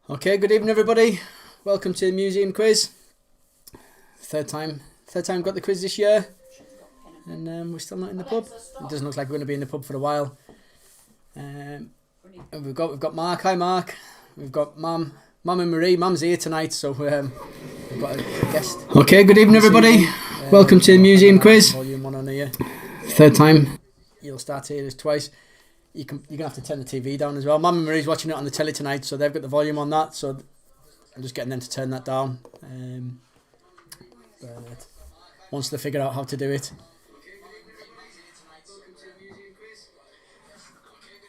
Okay, good evening everybody. Welcome to the museum quiz. Third time got the quiz this year, and we're still not in the pub. It doesn't look like we're going to be in the pub for a while. And we've got Mark. Hi Mark. We've got Mum and Marie. Mum's here tonight, so we've got a guest. Okay, good evening everybody. Welcome to the museum quiz. Volume 1 on here. Third time. You'll start here twice. You're gonna have to turn the TV down as well. Mum and Marie's watching it on the telly tonight, so they've got the volume on that. So I'm just getting them to turn that down. But once they figure out how to do it.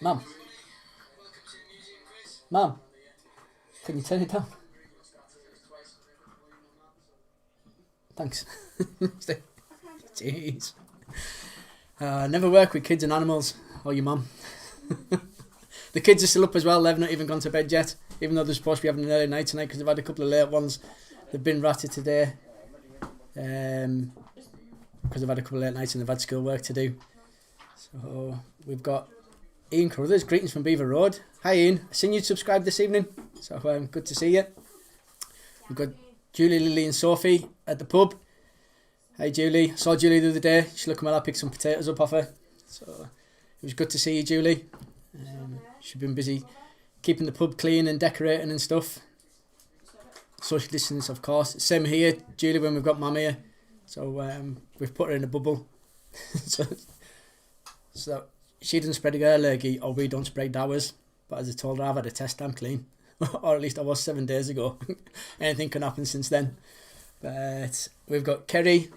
Mum, can you turn it down? Thanks. Jeez. Never work with kids and animals. Or your mum. The kids are still up as well. They've not even gone to bed yet, even though they're supposed to be having an early night tonight because they've had a couple of late ones. They've been ratted today because they've had a couple of late nights and they've had school work to do. So we've got Ian Carruthers. Greetings from Beaver Road. Hi Ian, I seen you subscribed this evening, so good to see you. We've got Julie, Lily and Sophie at the pub. Hi Julie, I saw Julie the other day. She's looking well. I picked some potatoes up off her, so it was good to see you, Julie. She's been busy keeping the pub clean and decorating and stuff. Social distance, of course. Same here, Julie, when we've got Mum here. So we've put her in a bubble. so she doesn't spread her allergy, or we don't spread ours. But as I told her, I've had a test, I'm clean. Or at least I was 7 days ago. Anything can happen since then. But we've got Kerry.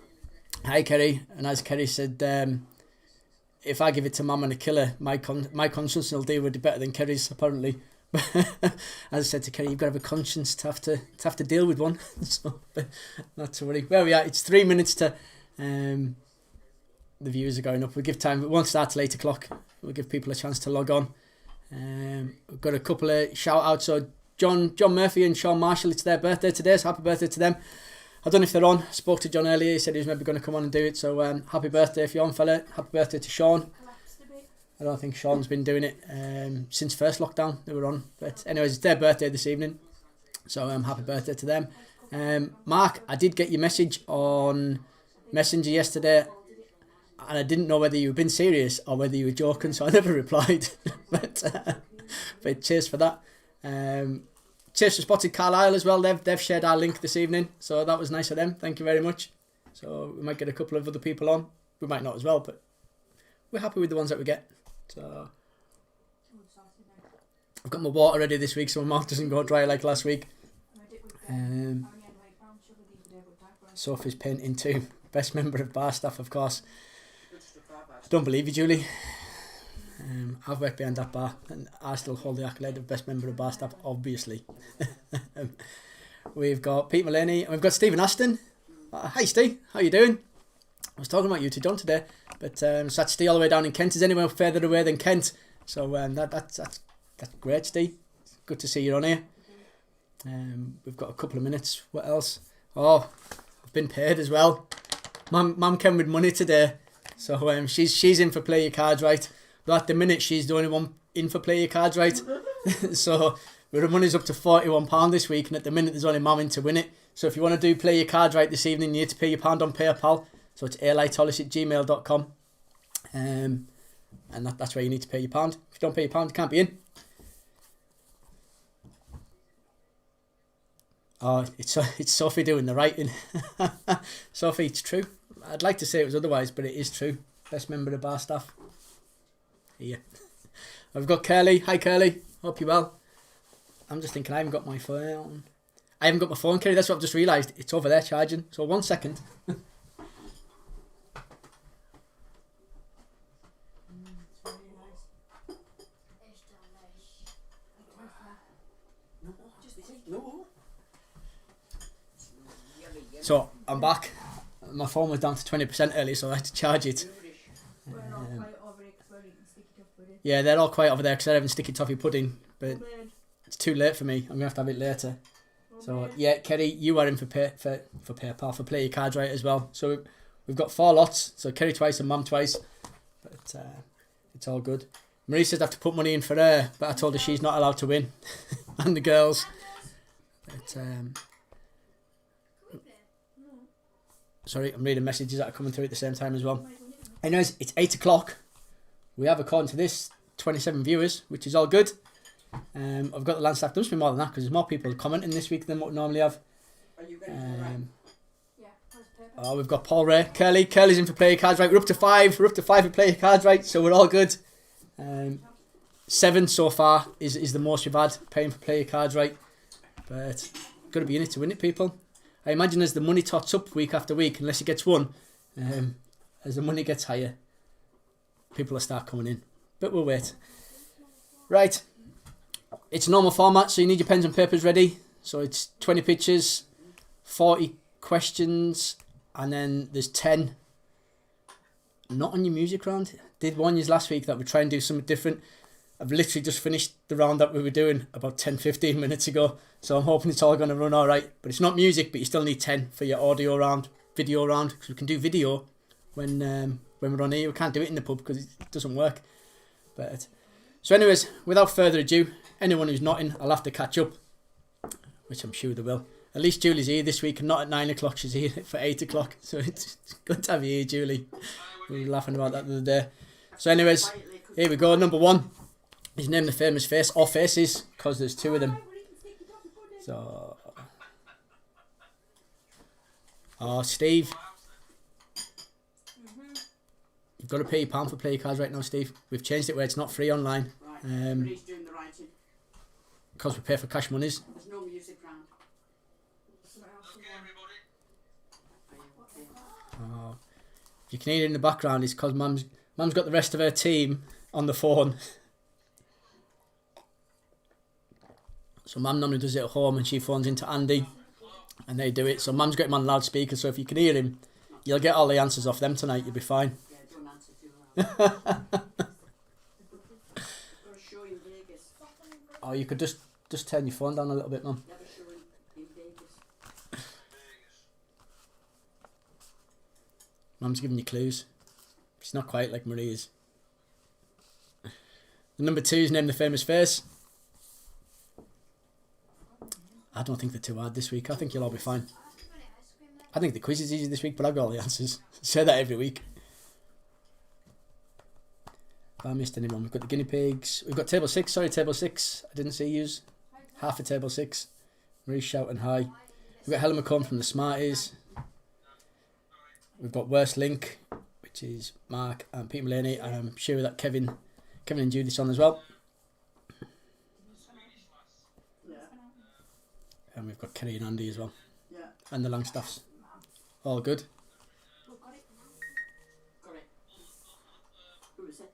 Hi, Kerry. And as Kerry said, if I give it to Mum and I kill her, my conscience will deal with it better than Kerry's, apparently. As I said to Kerry, you've got to have a conscience to have to deal with one. So, not to worry. Where we are, it's 3 minutes to the viewers are going up. We'll give time. It won't start till 8 o'clock. We'll give people a chance to log on. We've got a couple of shout outs. So John Murphy and Sean Marshall, it's their birthday today, so happy birthday to them. I don't know if they're on. I spoke to John earlier. He said he was maybe going to come on and do it. So happy birthday if you're on, fella. Happy birthday to Sean. I don't think Sean's been doing it since first lockdown. They were on. But anyways, it's their birthday this evening. So happy birthday to them. Mark, I did get your message on Messenger yesterday. And I didn't know whether you were being serious or whether you were joking. So I never replied. but cheers for that. Cheers for Spotted Carlisle as well. They've shared our link this evening, so that was nice of them. Thank you very much. So we might get a couple of other people on. We might not as well, but we're happy with the ones that we get. So I've got my water ready this week, so my mouth doesn't go dry like last week. Sophie's painting too. Best member of bar staff, of course. Don't believe you, Julie. I've worked behind that bar and I still hold the accolade of best member of bar staff, obviously. We've got Pete Mullaney and we've got Stephen Aston. Hi Steve, how you doing? I was talking about you to John today, but so that's Steve all the way down in Kent. Is anyone further away than Kent? So that's great, Steve. Good to see you on here. We've got a couple of minutes. What else? Oh, I've been paid as well. Mum came with money today, so she's in for Play Your Cards Right. But at the minute, she's the only one in for Play Your Cards Right. So the money's up to £41 this week, and at the minute, there's only Mum in to win it. So if you want to do Play Your Cards Right this evening, you need to pay your pound on PayPal. So it's airlighthollis@gmail.com. And that's where you need to pay your pound. If you don't pay your pound, you can't be in. Oh, it's Sophie doing the writing. Sophie, it's true. I'd like to say it was otherwise, but it is true. Best member of bar staff. Yeah. I've got Curly. Hi Curly. Hope you're well. I'm just thinking I haven't got my phone. I haven't got my phone, Curly. That's what I've just realised. It's over there charging. So 1 second. So I'm back. My phone was down to 20% earlier, so I had to charge it. Yeah, they're all quiet over there because they're having sticky toffee pudding, but it's too late for me. I'm going to have it later. So, yeah, Kerry, you are in for PayPal, for Play Your Cards Right as well. So, we've got 4 lots. So, Kerry twice and Mum twice. But it's all good. Marie says I have to put money in for her, but I told her she's not allowed to win. And the girls. But sorry, I'm reading messages that are coming through at the same time as well. Anyways, it's 8 o'clock. We have, according to this, 27 viewers, which is all good. I've got the land stacked. There must be more than that because there's more people commenting this week than what we normally have. Are you ready for that? Oh, we've got Paul Ray. Curly's in for player cards right. We're up to 5. We're up to 5 for player cards right, so we're all good. 7 so far is the most we've had paying for player cards right. But got to be in it to win it, people. I imagine as the money tots up week after week, unless it gets won, as the money gets higher, people will start coming in. But we'll wait. Right. It's a normal format, so you need your pens and papers ready. So it's 20 pictures, 40 questions, and then there's 10 not on your music round. Did one years last week that we try and do something different. I've literally just finished the round that we were doing about 10-15 minutes ago, so I'm hoping it's all going to run all right. But it's not music, but you still need 10 for your audio round, video round, because we can do video when we're on here. We can't do it in the pub because it doesn't work. But so anyways, without further ado, anyone who's not in, I'll have to catch up, which I'm sure they will. At least Julie's here this week, and not at 9 o'clock, she's here for 8 o'clock. So it's good to have you here, Julie. We were laughing about that the other day. So anyways, here we go. Number 1 is Name the Famous Face, or faces, because there's 2 of them. So, Steve. You've got to pay your pound for player cards right now, Steve. We've changed it where it's not free online. Right, he's doing the writing. Because we pay for cash monies. There's no music round. If you can hear it in the background, it's because Mum's got the rest of her team on the phone. So Mum normally does it at home and she phones into Andy and they do it. So Mum's got him on loudspeaker, so if you can hear him, you'll get all the answers off them tonight. You'll be fine. Yeah, don't answer too loud. Got a show in Vegas. Or you could just turn your phone down a little bit, Mum. Never show in Vegas. Mum's giving you clues. She's not quite like Maria's. The number 2 is Name the Famous Face. I don't think they're too hard this week. I think you'll all be fine. I think the quiz is easy this week, but I've got all the answers. I say that every week. If I missed anyone, we've got the guinea pigs. We've got table 6. Sorry, table 6. I didn't see yous. Half of table 6. Marie's shouting hi. We've got Helen McComb from the Smarties. We've got Worst Link, which is Mark and Peter Mullaney, and I'm sure that Kevin and Judith's on as well. And we've got Kerry and Andy as well. Yeah. And the Langstaffs. All good. Got it. Who is it?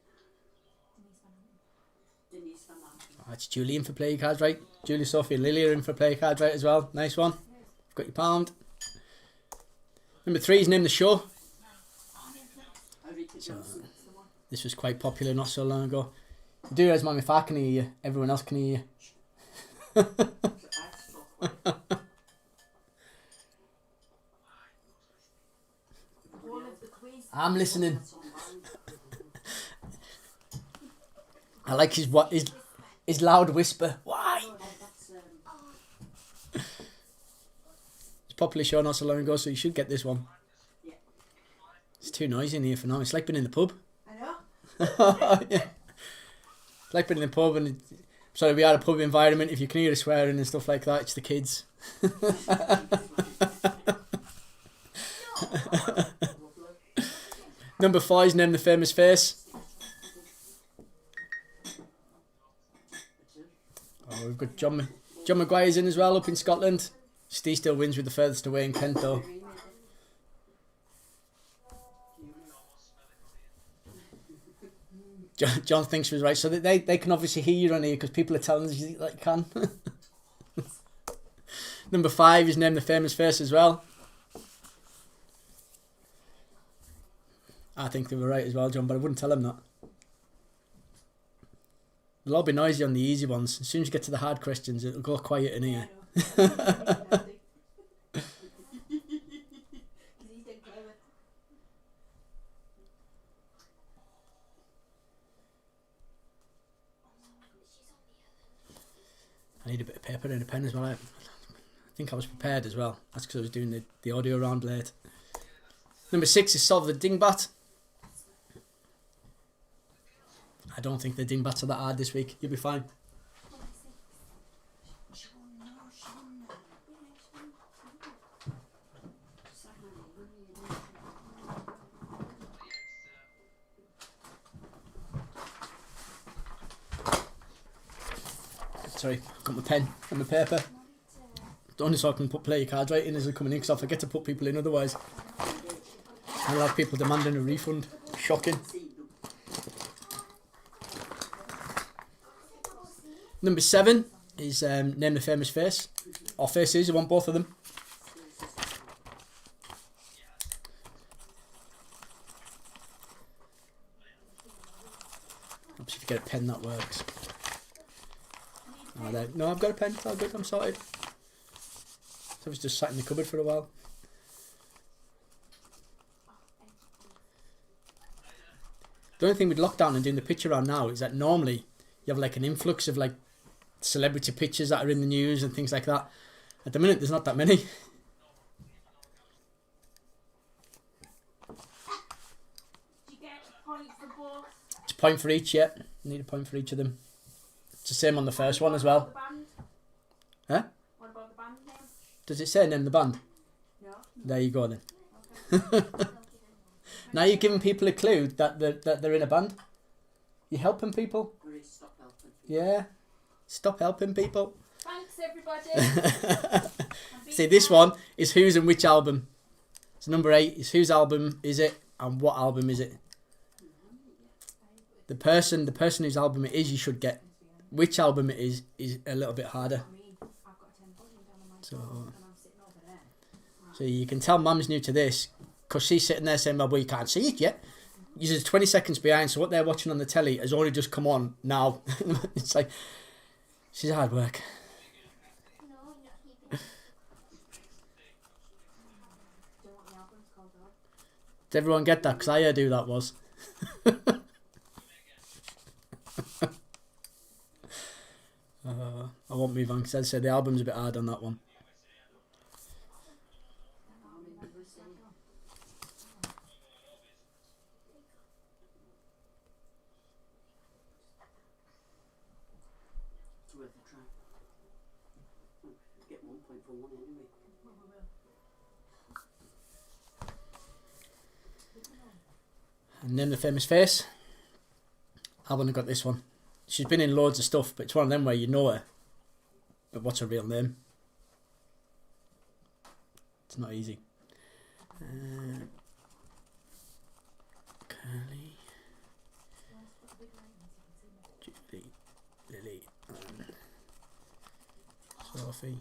Denise Van Anten. That's Julie in for player cards right. Julie, Sophie and Lily are in for player cards right as well. Nice one. You've got your pound. Number 3 is Name the Show. So, this was quite popular not so long ago. Do realise, Mum, if I can hear you, everyone else can hear you. I'm listening. I like his loud whisper. Why? It's a popular show not so long ago, so you should get this one. Yeah. It's too noisy in here for now. It's like being in the pub. I know. Yeah. It's like being in the pub and sorry, we had a pub environment. If you can hear the swearing and stuff like that, it's the kids. Number 5 is Name the Famous Face. Oh, we've got John Maguire's in as well up in Scotland. Steve still wins with the furthest away in Kent though. John thinks he was right, so that they can obviously hear you on here because people are telling us that you can. Number 5 is Name the Famous Face as well. I think they were right as well, John, but I wouldn't tell him that. They'll all be noisy on the easy ones. As soon as you get to the hard questions, it'll go quiet in here. I need a bit of paper and a pen as well. think I was prepared as well. That's because I was doing the audio round late. Number 6 is Solve the Dingbat. I don't think the Dingbats are that hard this week. You'll be fine. Sorry, I've got my pen and my paper. Only so I can play your cards right in as they're coming in, because I forget to put people in otherwise. I'll have people demanding a refund. Shocking. Number 7 is Name the Famous Face. Or faces, I want both of them. Obviously, if you get a pen, that works. Oh, there. No, I've got a pen. It's all good. I'm sorted. So I was just sat in the cupboard for a while. The only thing with lockdown and doing the picture round now is that normally you have like an influx of like celebrity pictures that are in the news and things like that. At the minute, there's not that many. Do you get a point for both? It's a point for each, yeah. Need a point for each of them. It's the same on the first one as well. Huh? What about the band name? Does it say name the band? No. There you go then. Okay. Now you're giving people a clue that they're in a band. You're helping people. Stop helping. Yeah. Stop helping people. Thanks, everybody. See, this one is whose and which album. So number 8 is whose album is it and what album is it. The person whose album it is, you should get. Which album it is a little bit harder. So you can tell Mum's new to this because she's sitting there saying, well, you can't see it yet. You're 20 seconds behind, so what they're watching on the telly has only just come on now. It's like, she's hard work. Did everyone get that? Because I heard who that was. I won't move on because I'd say the album's a bit hard on that one. It's worth a try. Get 1 point for one anyway. And Name the Famous Face. I wouldn't have got this one. She's been in loads of stuff, but it's one of them where you know her. But what's her real name? It's not easy. Curly, Julie, Lily, and Sophie.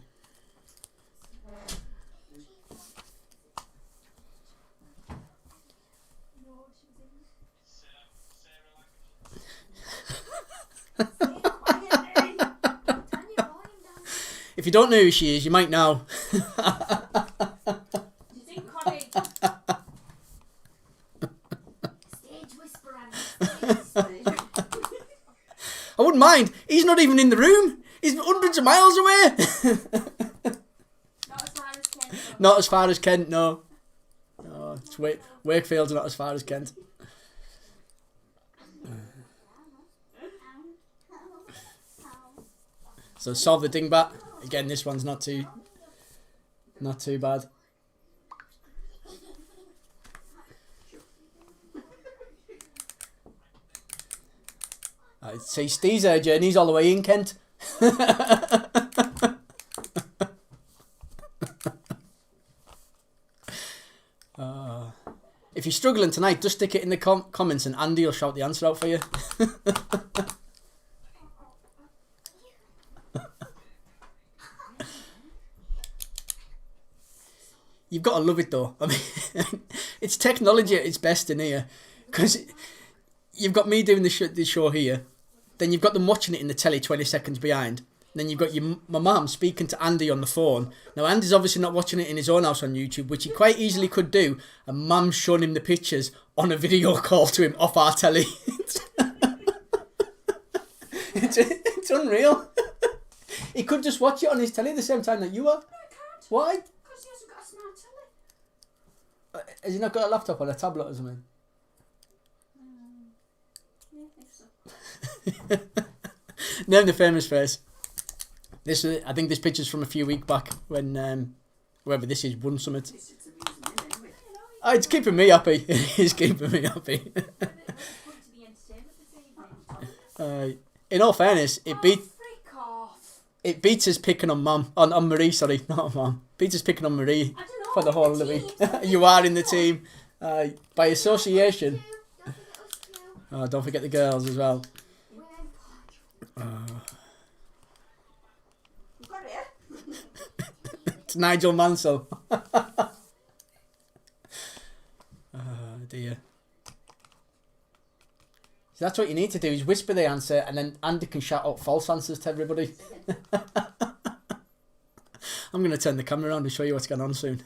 If you don't know who she is, you might now. She's in Connie. Stage whisperer. I wouldn't mind. He's not even in the room. He's hundreds of miles away. Not as far as Kent. Not as far as Kent, no. No, it's Wakefield's not as far as Kent. So Solve the Dingbat. Again, this one's not too bad. See, Steve's journey's all the way in Kent. If you're struggling tonight, just stick it in the comments and Andy will shout the answer out for you. You've got to love it though. I mean, it's technology at its best in here, because you've got me doing the show here, then you've got them watching it in the telly 20 seconds behind, then you've got my mum speaking to Andy on the phone. Now Andy's obviously not watching it in his own house on YouTube, which he quite easily could do, and Mum's showing him the pictures on a video call to him off our telly. It's unreal. He could just watch it on his telly at the same time that you are. Why? Because he hasn't got a smart telly. Has he not got a laptop or a tablet or something? Yeah, I think so. Name the famous face. This, I think this picture's from a few weeks back when whoever this is won summit. It's amusing, isn't it? Oh, it's keeping me happy. It's keeping me happy. In all fairness, Frick off. it beats us picking on Mum on Marie. Sorry, not on Mum. Beats us picking on Marie I don't know. for the whole of the week. You are in the team by association. Oh, don't forget the girls as well. You got it, yeah? It's Nigel Mansell. Oh dear. So that's what you need to do, is whisper the answer and then Andy can shout out false answers to everybody. I'm going to turn the camera around and show you what's going on soon.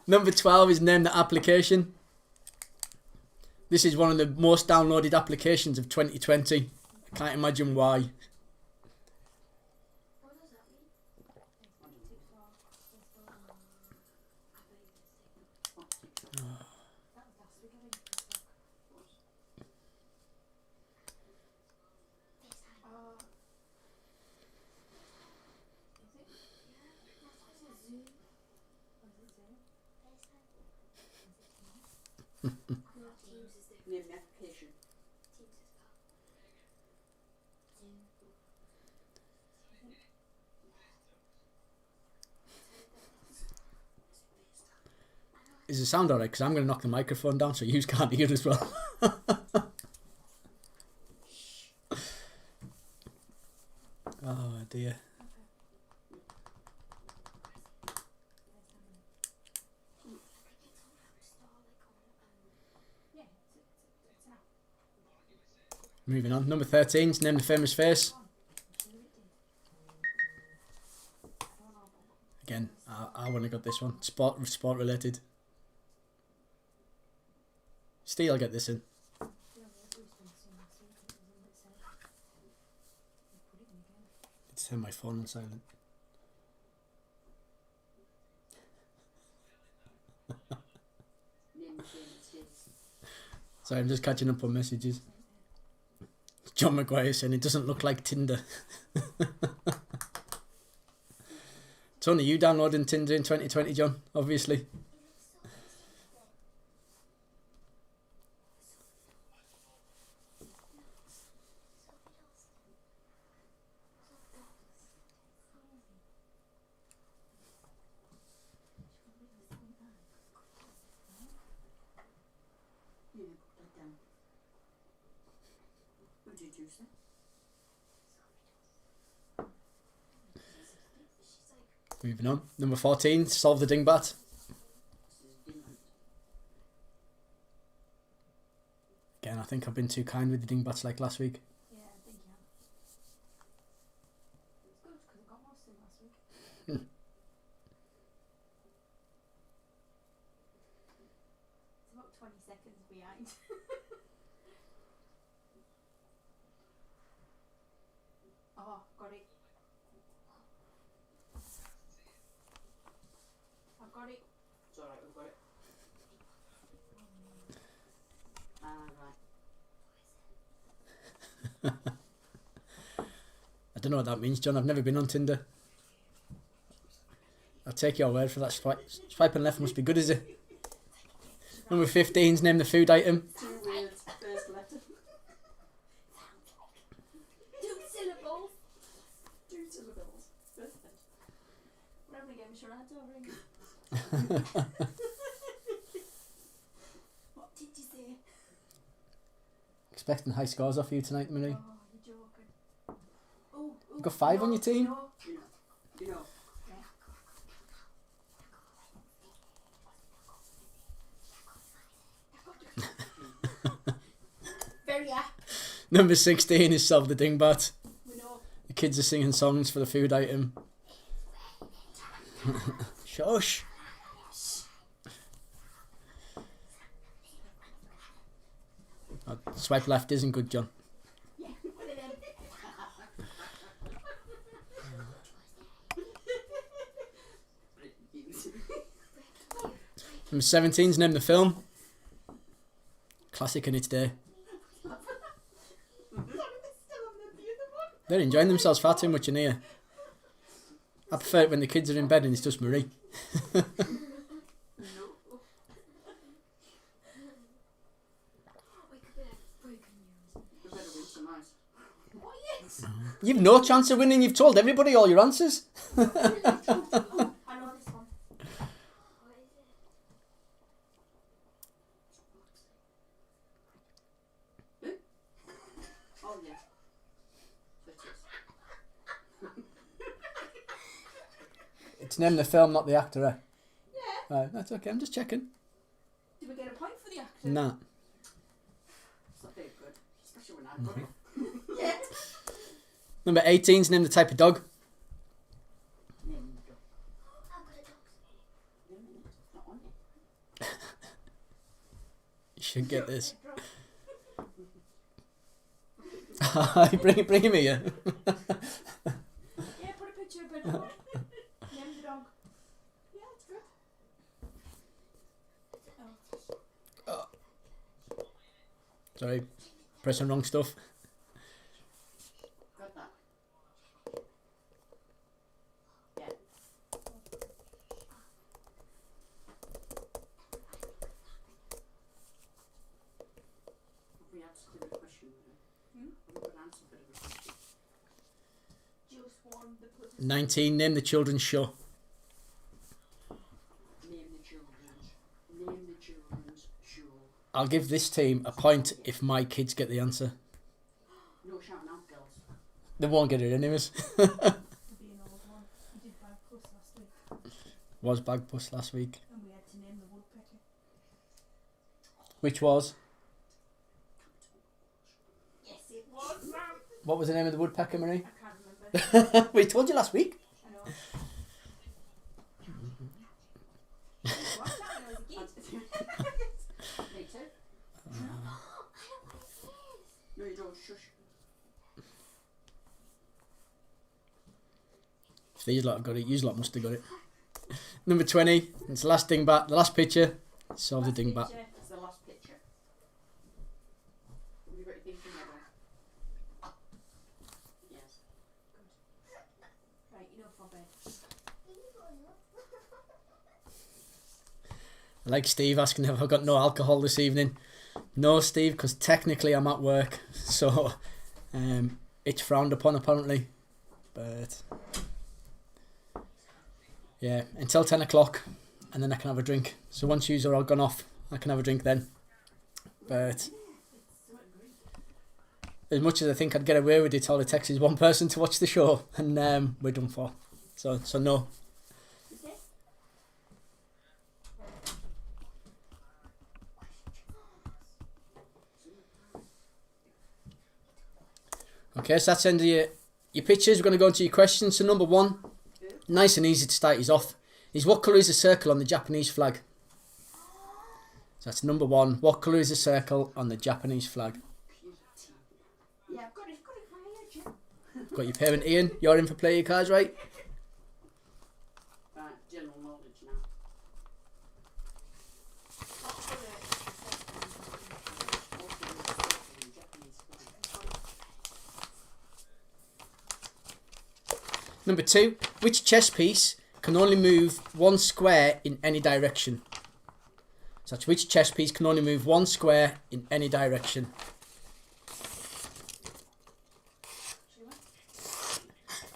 Number 12 is name the application. This is one of the most downloaded applications of 2020. I can't imagine why. Name the application. Is the sound alright? Because I'm going to knock the microphone down so you can't hear as well. Oh dear. Moving on. Number 13 is name the famous face. Again, I wouldn't have got this one. Sport related. Steve, I'll get this in. Let's turn my phone on silent. Name the famous face. Sorry, I'm just catching up on messages. John McGuire saying it doesn't look like Tinder. Tony, you downloading Tinder in 2020, John? Obviously. Yeah, put that down. What did you say? Moving on. Number 14, solve the dingbat. This is England. Again, I think I've been too kind with the dingbats like last week. Yeah, I think you have. It's good because I got most in last week. It's about 20 seconds behind. Oh, got it. I've got it. It's alright, we've got it. Right. I don't know what that means, John. I've never been on Tinder. I'll take your word for that. Swiping left must be good, is it? Number 15's name the food item. 2 words, first letter. 2 syllables. 2 syllables. Perfect. We're having a game of charades over here. What did you say? Expecting high scores off you tonight, Marie. Oh, you're joking. Oh, You've got 5 on your team? No. You know. Very apt. Number 16 is solve the dingbat. We know. The kids are singing songs for the food item. Shush. Oh, swipe left isn't good, John. Yeah, one of them. Number 17's name the film. Classic in its day. They're enjoying themselves far too much in here. I prefer it when the kids are in bed and it's just Marie. No. We could be like breaking news. You better win tonight. Oh yes. You've no chance of winning. You've told everybody all your answers. Oh, I know this one. What is it? Oh, yeah. So it is. It's name the film, not the actor, eh? Yeah. Right, that's okay. I'm just checking. Did we get a point for the actor? Nah. It's not very good. Especially when I've got it. Yeah. Number 18's name the type of dog. Name the dog. I've got a dog. Wait a minute. It's not on it. You should get this. Drop. bring him here. Yeah, put a picture of a dog. Name the dog. Yeah, it's good. Oh. Sorry, pressing wrong stuff. Got that. Yeah. We answered the question. Hmm? We could answer for the question. Just one. The put 19, name the children's show. Name the children's show. I'll give this team a point if my kids get the answer. No shouting out, girls. They won't get it anyways. be an old one. We did Bag Puss last week, Was Bagpuss last week. and we had to name the woodpecker. Which was? Yes, it was. What was the name of the woodpecker, Marie? I can't remember. We told you last week. I know. What's that when I was a kid? Me too. I don't know what it is. No, you don't. Shush. These lot have got it. You lot must have got it. Number 20. It's the last dingbat. The last picture. Solve the dingbat. Picture. That's the last picture. Have you got your thinking level? Yes. Right, enough for bed. I like Steve asking if I've got no alcohol this evening. No, Steve, because technically I'm at work. So it's frowned upon apparently. But yeah, until 10 o'clock. And then I can have a drink. So once yous are all gone off, I can have a drink then. But as much as I think I'd get away with it, all it takes is one person to watch the show. And we're done for. So no. Is it? Okay, so that's the end of your pictures. We're going to go into your questions. So number 1, nice and easy to start you off, is what colour is the circle on the Japanese flag? So that's number 1. What colour is the circle on the Japanese flag? Yeah, I've got it right here, Jim. Got your parent Ian. You're in for play your cards, right? Right, general knowledge now. Number 2, which chess piece can only move one square in any direction? So that's which chess piece can only move one square in any direction?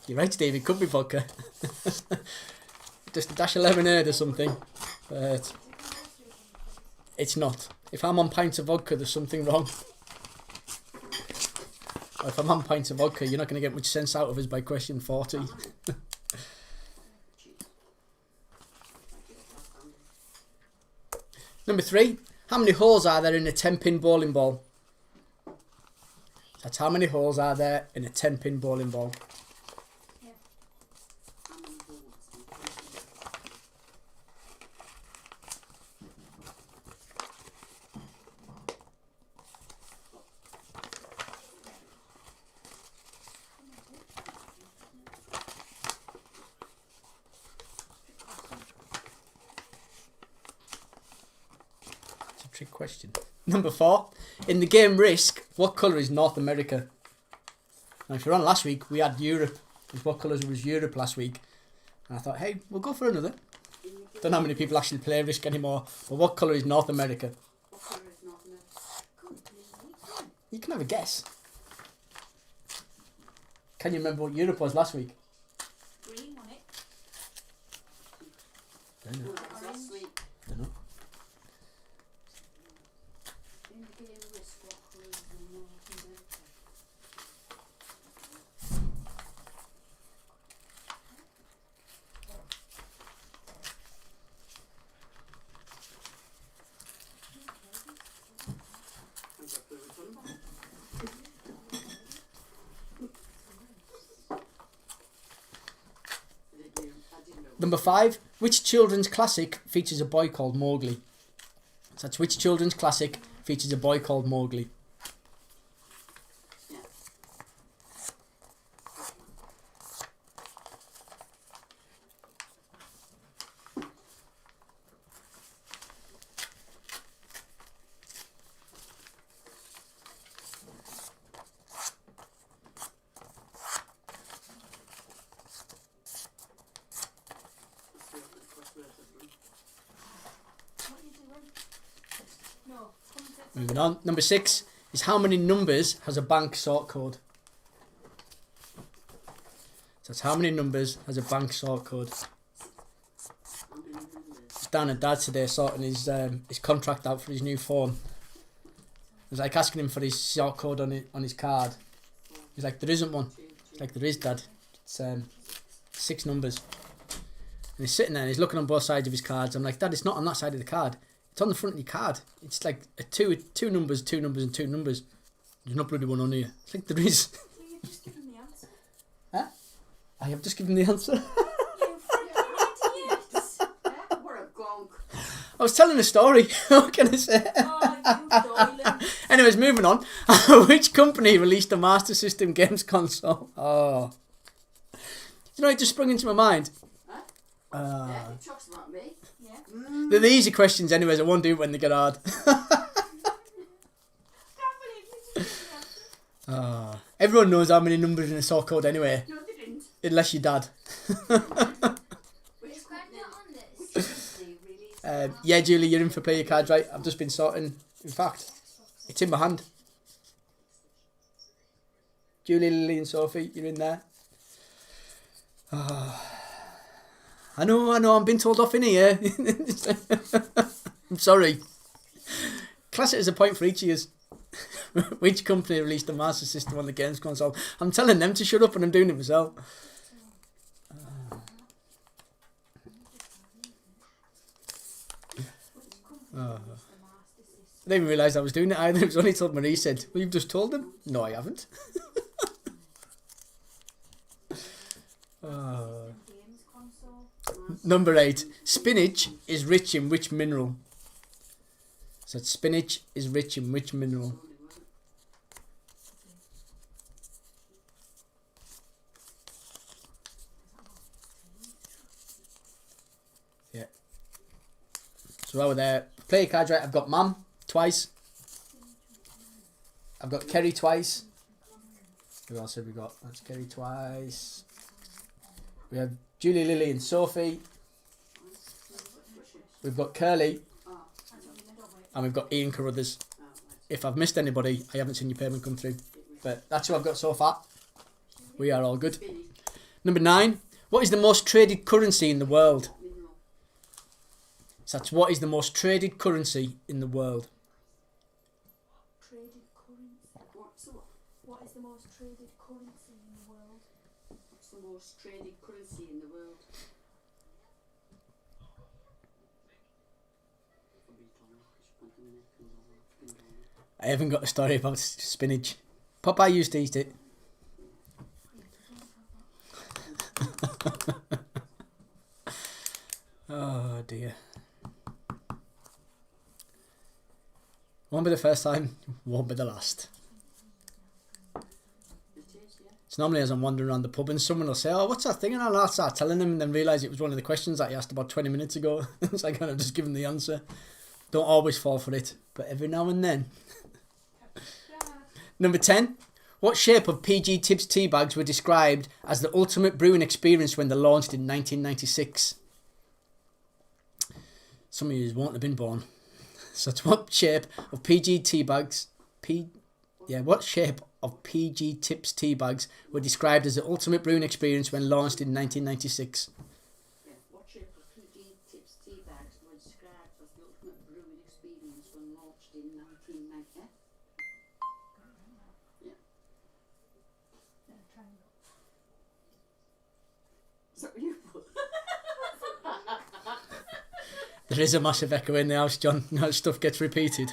You're right, Steve. It could be vodka. Just a dash of lemonade or something. But it's not. If I'm on pints of vodka, there's something wrong. Or if I'm on pints of vodka, you're not going to get much sense out of us by question 40. Number 3, how many holes are there in a 10-pin bowling ball? That's how many holes are there in a 10-pin bowling ball. trick question. Number 4. In the game Risk, what colour is North America? Now, if you're on last week, we had Europe. What colours was Europe last week? And I thought, hey, we'll go for another. Don't know how many people actually play Risk anymore. But what colour is North America? What colour is North America? You can have a guess. Can you remember what Europe was last week? Green on it. Don't know. No, that was last week. Don't know. In the game Risk, what colour is North America? I've got a clue which one. I didn't know. Number 5. Which children's classic features a boy called Mowgli? So that's which children's classic features a boy called Mowgli? Yeah. What are you doing? No, come and sit. Moving on. Number 6 is how many numbers has a bank sort code? So that's how many numbers has a bank sort code? How many numbers? Dan and Dad today sorting his contract out for his new phone. I was like asking him for his sort code on his card. He's like, there isn't one. He's like, there is, Dad. It's 6 numbers. And he's sitting there and he's looking on both sides of his cards. I'm like, Dad, it's not on that side of the card. It's on the front of your card. It's like two numbers, and 2 numbers. There's not bloody one on here. It's like, there is. So you've just given the answer. I have just given the answer. You freaking idiots! Eh? What a gonk. I was telling a story. What can I say? Oh, you darling. Anyways, moving on. Which company released a Master System games console? Oh. You know, it just sprung into my mind. Huh? Uh, Yeah, it talks about me. Yeah. they're the easy questions anyways. I won't do it when they get hard. Can't believe you just given the answer. Everyone knows how many numbers in a sort code anyway. No, they didn't. Unless your dad. Which Is Greg company? not on this? Which company released Yeah, Julie, you're in for play your cards, right? I've just been sorting. In fact, it's in my hand. Julie, Lily and Sophie, you're in there. I know, I'm being told off in here. I'm sorry. Class it as a point for each of you. Which company released the Master System on the games console? I'm telling them to shut up and I'm doing it myself. I didn't even realise I was doing it either. It was only till Marie said, well, you've just told them. No, I haven't. Games console. Number 8. Spinach is rich in which mineral? So spinach is rich in which mineral? Yeah. So while we're there, play your cards right. I've got Mum twice. I've got Kerry twice. Who else have we got? That's Kerry twice. We have Julie, Lily and Sophie. We've got Curly. And we've got Ian Carruthers. If I've missed anybody, I haven't seen your payment come through. But that's who I've got so far. We are all good. Number 9. What is the most traded currency in the world? So that's what is the most traded currency in the world? Traded currency. What is the most traded currency in the world? What's the most traded currency in the world? I haven't got a story about spinach. Popeye used to eat it. Oh dear. Won't be the first time, won't be the last. It's normally as I'm wandering around the pub and someone will say, oh, what's that thing? And I'll start telling them and then realise it was one of the questions that he asked about 20 minutes ago. So I kind of just give them the answer. Don't always fall for it, but every now and then. Yeah. Number 10. What shape of PG Tips tea bags were described as the ultimate brewing experience when they launched in 1996? Some of you won't have been born. So it's what shape of PG tea bags... what shape of PG Tips tea bags were described as the ultimate brewing experience when launched in 1996? Yeah, what shape of PG Tips tea bags were described as the ultimate brewing experience when launched in 1990? Yeah. Triangle. Is that what you put? There is a massive echo in the house, John. No, stuff gets repeated.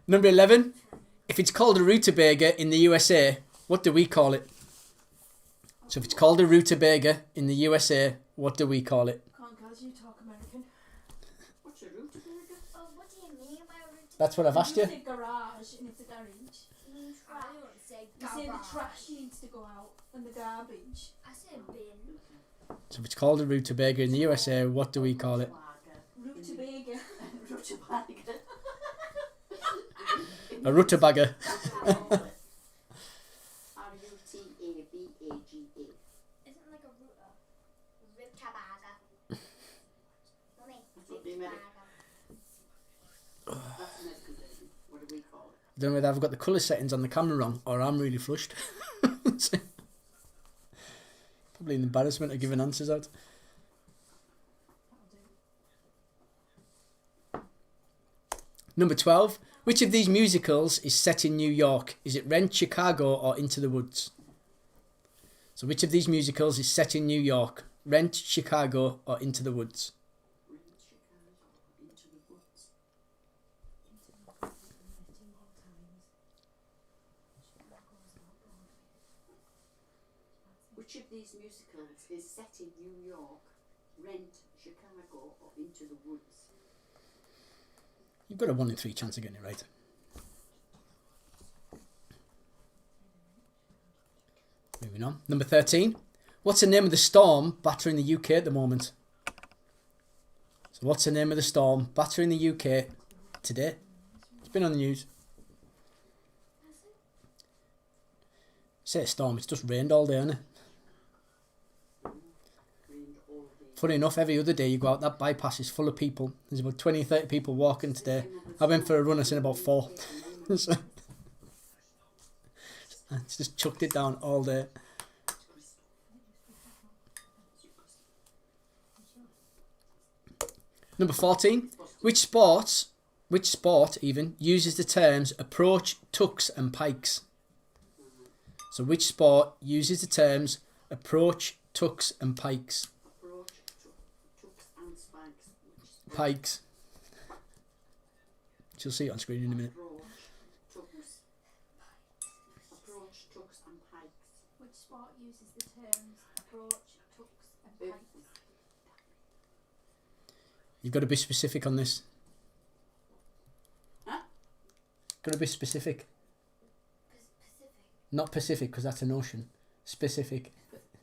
Number 11. If it's called a rutabaga in the USA, what do we call it? So if it's called a rutabaga in the USA, what do we call it? Come on, guys, you talk American. What's a rutabaga? Oh, what do you mean by rutabaga? That's what I've asked you. You say garage and it's a garage. I don't say You say the garage. trash needs to go out and the garbage. I say bin. So if it's called a rutabaga in the USA, what do we call it? Rutabaga. Rutabaga. A rutabaga. Rutabaga. Isn't like a ruta. Rutabaga. Mummy, That's what they meant. rutabaga. That's the medical version. What do we call it? I don't know whether I've got the colour settings on the camera wrong or I'm really flushed. Probably an embarrassment of giving answers out. Number 12. Which of these musicals is set in New York? Is it Rent, Chicago or Into the Woods? So which of these musicals is set in New York? Rent, Chicago or Into the Woods? We're in Chicago, into the woods. Which of these musicals is set in New York, Rent, Chicago, or Into the Woods? You've got a 1 in 3 chance of getting it right. Moving on. Number 13. What's the name of the storm battering the UK at the moment? So what's the name of the storm battering the UK today? It's been on the news. Say a storm, it's just rained all day, hasn't it? Rained all day. Funny enough, every other day you go out, that bypass is full of people. There's about 20, 30 people walking today. I went for a run, I seen about 4. So, it's just chucked it down all day. Number 14. Which sport even uses the terms approach, tucks and pikes? So which sport uses the terms approach, tucks and pikes? Approach, tucks and spikes. Pikes. You'll see it on screen in a minute. Approach, tucks and pikes. Which sport uses the terms approach, tucks and pikes? You've got to be specific on this. Huh? Got to be specific. Pacific. Not Pacific, because that's an ocean. Specific.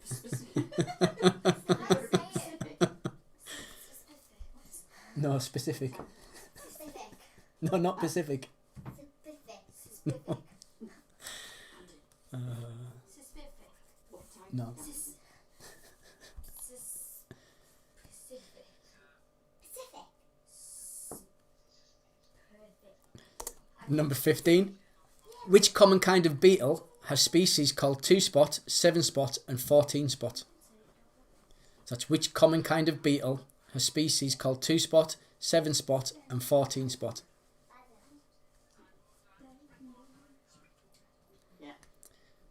Specific. How do you say it? No, specific. Pacific. No, not Pacific. Pacific. Pacific. Pacific. What type No. of animal? Pacific. Pacific. Perfect. Number 15. Which common kind of beetle has species called 2-spot, 7-spot and 14-spot? That's which common kind of beetle has species called 2-spot, 7-spot and 14-spot? Yeah.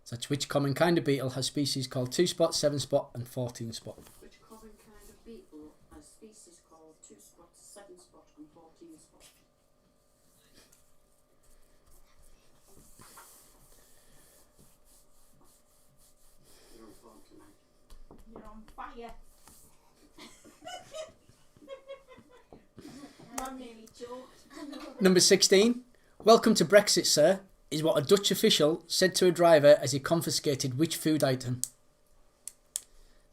That's which common kind of beetle has species called 2-spot, 7-spot and 14-spot? Which common kind of beetle has species called 2-spot, 7-spot and 14-spot? You're on form tonight. You're on fire. Mum nearly choked. Number 16. Welcome to Brexit, sir, is what a Dutch official said to a driver as he confiscated which food item?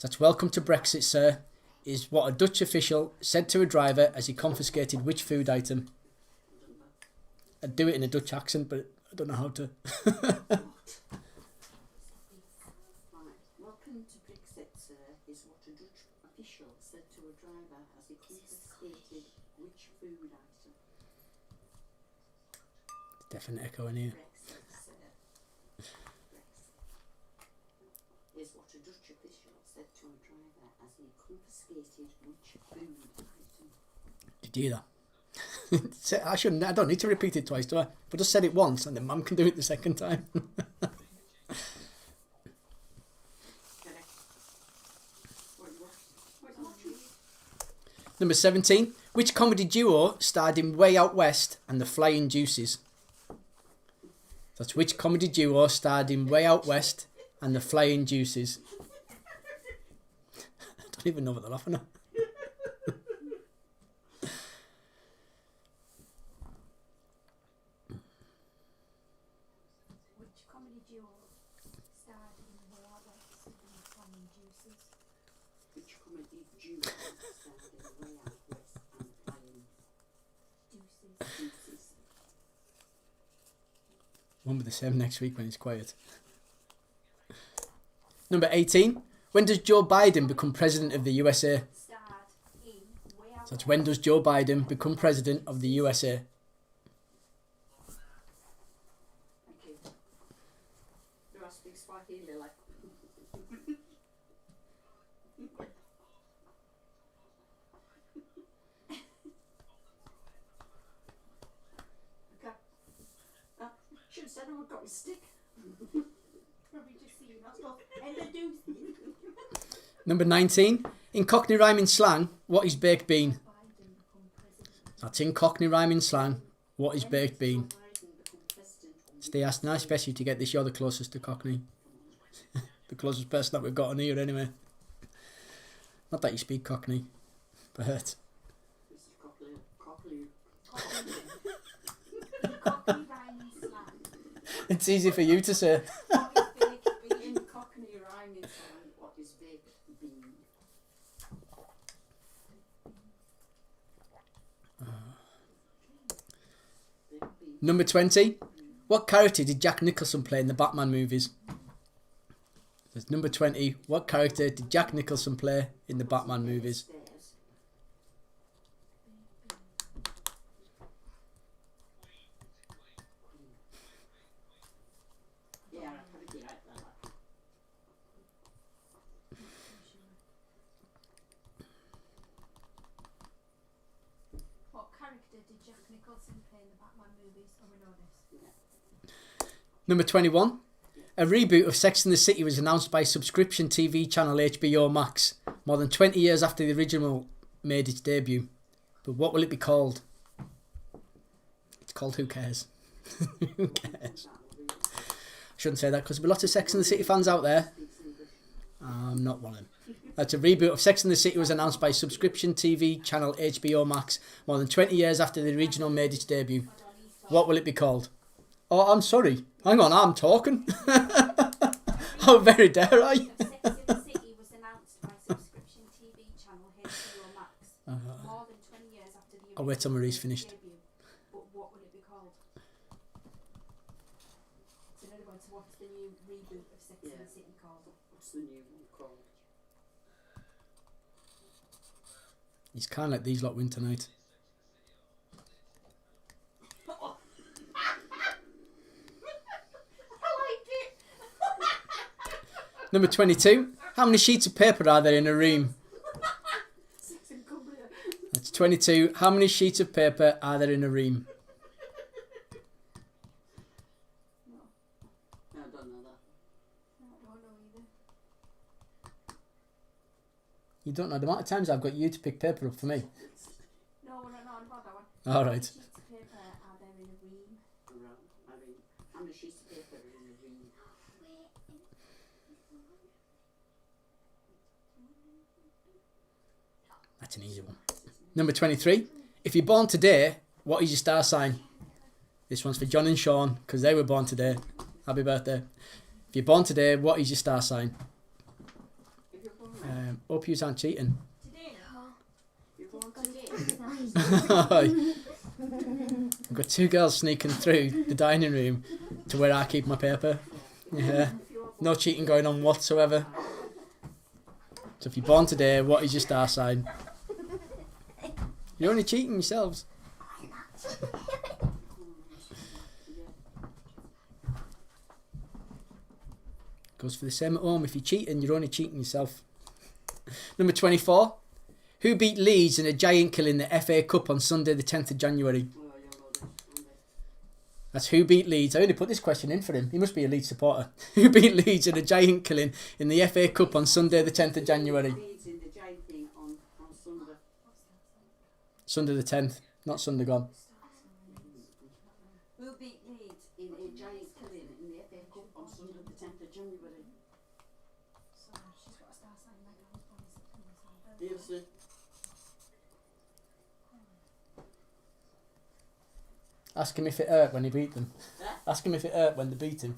That's welcome to Brexit, sir, is what a Dutch official said to a driver as he confiscated which food item? I'd do it in a Dutch accent, but I don't know how to. Right. Welcome to Brexit, sir, is what a Dutch official said to a driver as he confiscated which food item? Definite echo in here. Brexit, sir. Brexit is what a Dutch official said to a driver as he confiscated which food item? Did you hear that? I shouldn't. I don't need to repeat it twice, do I? If I just said it once, and then Mum can do it the second time. Correct. What you watching? Number 17. Which comedy duo starred in Way Out West and the Flying Deuces? That's which comedy duo starred in Way Out West and the Flying Deuces? I don't even know what they're laughing at. Which comedy duo starred in Way Out West and the Flying Juices? Which comedy duo starred in Way Out West and Flying Juices. Deuces? Won't be the same next week when it's quiet. Number 18. When does Joe Biden become president of the USA? Starred in Way Out So that's when does Joe Biden become president of the USA? Thank you. Do I speak Swahili like? Okay. Should have said I would got my stick. Probably just seeing that stuff. And the deuce. Number 19. In Cockney rhyming slang, what is baked bean? Biden become president. That's in Cockney rhyming slang, what is baked bean? Biden become president. Stay asked, I expect you to get this. You're the closest to Cockney. The closest person that we've got on here anyway. Not that you speak Cockney, but This is Cockney. Cockney rhyming slang. it's easy for you to say. What is baked bean? In Cockney rhyming slang, what is baked bean? Baked bean. Number 20. What character did Jack Nicholson play in the Batman movies? That's number 20. What character did Jack Nicholson play in the Batman movies? Stairs. Yeah, I have it right there. What character did Jack Nicholson play in the Batman movies? Oh, we know this. Number 21. A reboot of Sex and the City was announced by subscription TV channel HBO Max more than 20 years after the original made its debut. But what will it be called? It's called Who Cares? Who cares? I shouldn't say that because there'll be lots of Sex and the City fans out there. I'm not one of them. That's a reboot of Sex and the City was announced by subscription TV channel HBO Max more than 20 years after the original made its debut. What will it be called? Oh, I'm sorry. Hang on, I'm talking. How very dare I? Sex and the City was announced by subscription TV channel HBO Max more than 20 years after the I'll wait till Marie's finished. debut. But what would it be called? So in other words, what's the new reboot of Sex and Yeah. the City called? What's the new one called? He's kind of like these lot win tonight. Number 22. How many sheets of paper are there in a room? Sex and Company. That's 22. How many sheets of paper are there in a room? No, I don't know that. I don't know either. You don't know the amount of times I've got you to pick paper up for me. No, we're not about that one. All How many right. sheets of paper are there in a room? Around. I mean, how many sheets of paper are in the room? That's an easy one. Number 23. If you're born today, what is your star sign? This one's for John and Sean because they were born today. Happy birthday. If you're born today, what is your star sign? If you're born Hope you aren't cheating. Today I've got two girls sneaking through the dining room to where I keep my paper. Yeah, no cheating going on whatsoever. So if you're born today, what is your star sign? You're only cheating yourselves. Goes for the same at home. If you're cheating, you're only cheating yourself. Number 24. Who beat Leeds in a giant kill in the FA Cup on Sunday the 10th of January? That's who beat Leeds. I only put this question in for him. He must be a Leeds supporter. Who beat Leeds in a giant killing in the FA Cup on Sunday the 10th of January? Leeds in the giant thing on Sunday. Sunday the 10th, not Sunday gone. Who beat Leeds in a giant killing in the FA Cup on Sunday the 10th of January? Yes, sir. Ask him if it hurt when he beat them. Ask him if it hurt when they beat him.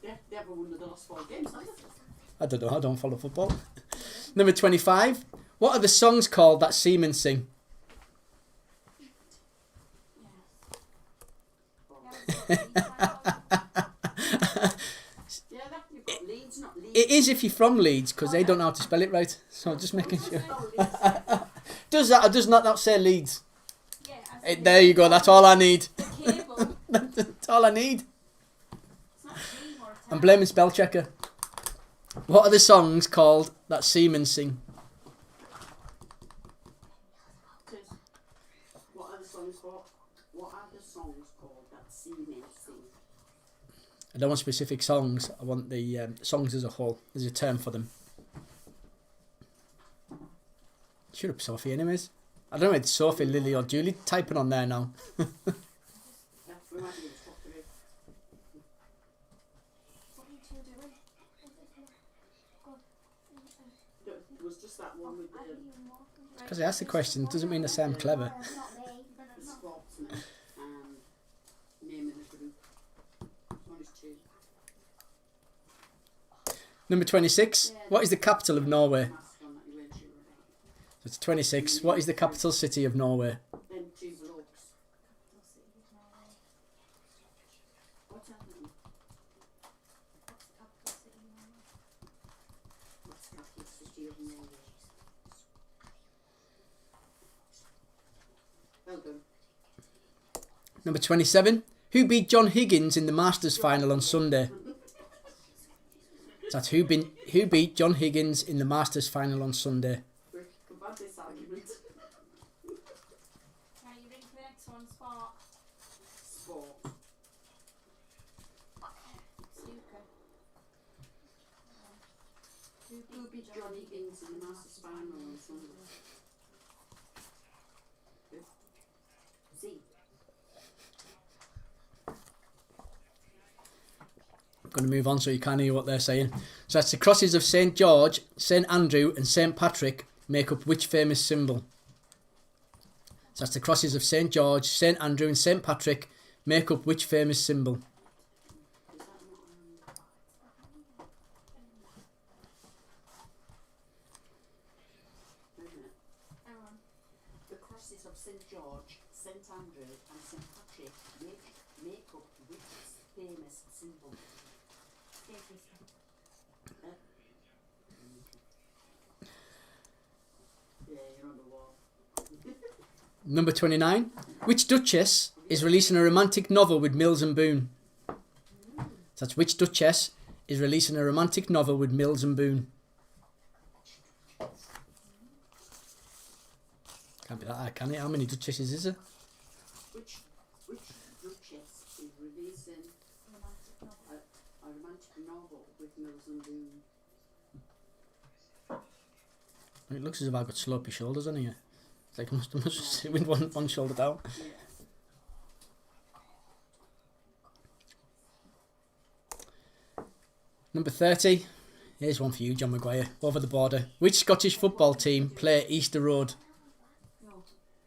They haven't won the last 4 games, have they? I don't know, I don't follow football. Number 25. What are the songs called that seamen sing? You've got Leeds, not Leeds. It is if you're from Leeds, because they don't know how to spell it right. So just making sure. Does that or does not say Leeds? There you go, that's all I need. That's all I need. I'm blaming spell checker. What are the songs called that seamen sing? What are the songs called? What are the songs called that seamen sing? I don't want specific songs, I want the songs as a whole. There's a term for them. Shut up, Sophie, anyways. I don't know if it's Sophie, Lily or Julie typing on there now. We might be able to talk to it. What are you two doing? There was just that one with the Because I asked the question doesn't mean I say I'm clever. sportsman and naming the group. One is 2. Number 26. What is the capital of Norway? Mask on that you weren't sure about. It's 26. What is the capital city of Norway? Then 2 blokes. What's happening? What's the capital city of Norway? Well done. Number 27. Who beat John Higgins in the Masters final on Sunday? That's who beat John Higgins in the Masters final on Sunday. We've had this argument. Can you ring for the next one, Sport? Sport. Snooker. Who beat John Higgins in the Masters final on Sunday? Z. I'm going to move on so you can't hear what they're saying. So that's the crosses of St. George, St. Andrew and St. Patrick make up which famous symbol? So that's the crosses of St. George, St. Andrew and St. Patrick make up which famous symbol? Is that not wait a minute. Hang on. The crosses of St. George, St. Andrew and St. Patrick make up which famous symbol? Yeah, you're on the wall. Number 29. Which Duchess is releasing a romantic novel with Mills and Boon? So that's which Duchess is releasing a romantic novel with Mills and Boon? Can't be that hard, can it? How many Duchesses is there? Which Duchess is releasing a romantic novel with Mills and Boon? It looks as if I've got slopey shoulders on here. It's like I must sit with one shoulder down. Yeah. Number 30. Here's one for you, John Maguire. Over the border. Which Scottish football team play at Easter Road? No.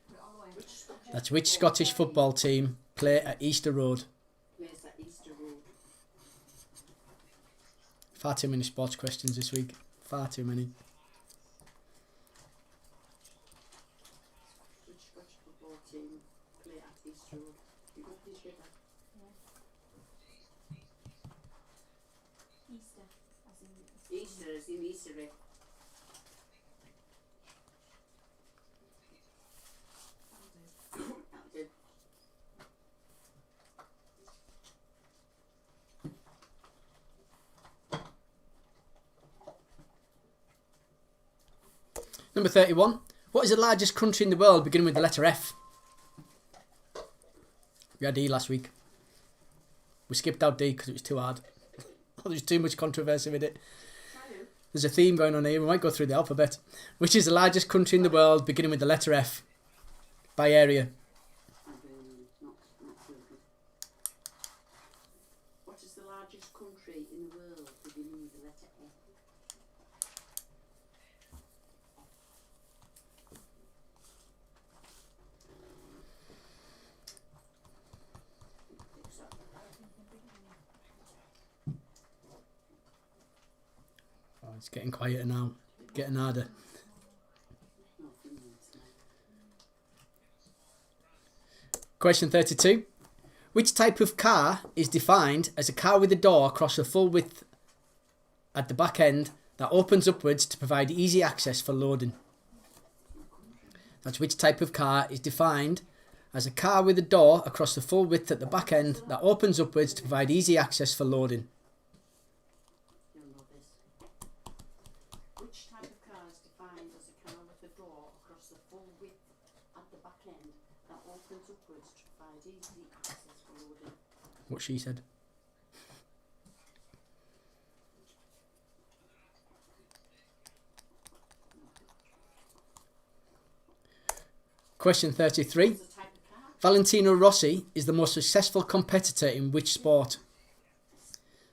Put it all the way. That's which Scottish football team play at Easter Road? Place at Easter Road. Far too many sports questions this week. Far too many. Easter is in Easter egg. That'll do. Number 31. What is the largest country in the world beginning with the letter F? We had E last week. We skipped out D because it was too hard. There's too much controversy with it. There's a theme going on here. We might go through the alphabet. Which is the largest country in the world beginning with the letter F? By area. Not children. What is the largest country in the world beginning with the letter F? Oh, it's getting quieter now. Getting harder. No, Finland's now. Question 32. Which type of car is defined as a car with a door across the full width at the back end that opens upwards to provide easy access for loading? That's which type of car is defined as a car with a door across the full width at the back end that opens upwards to provide easy access for loading. You'll know this. Which type of car is defined as a car with a door across the full width at the back end that opens upwards to provide easy access for loading? What she said. Question 33. It's a type of car. Valentino Rossi is the most successful competitor in which sport?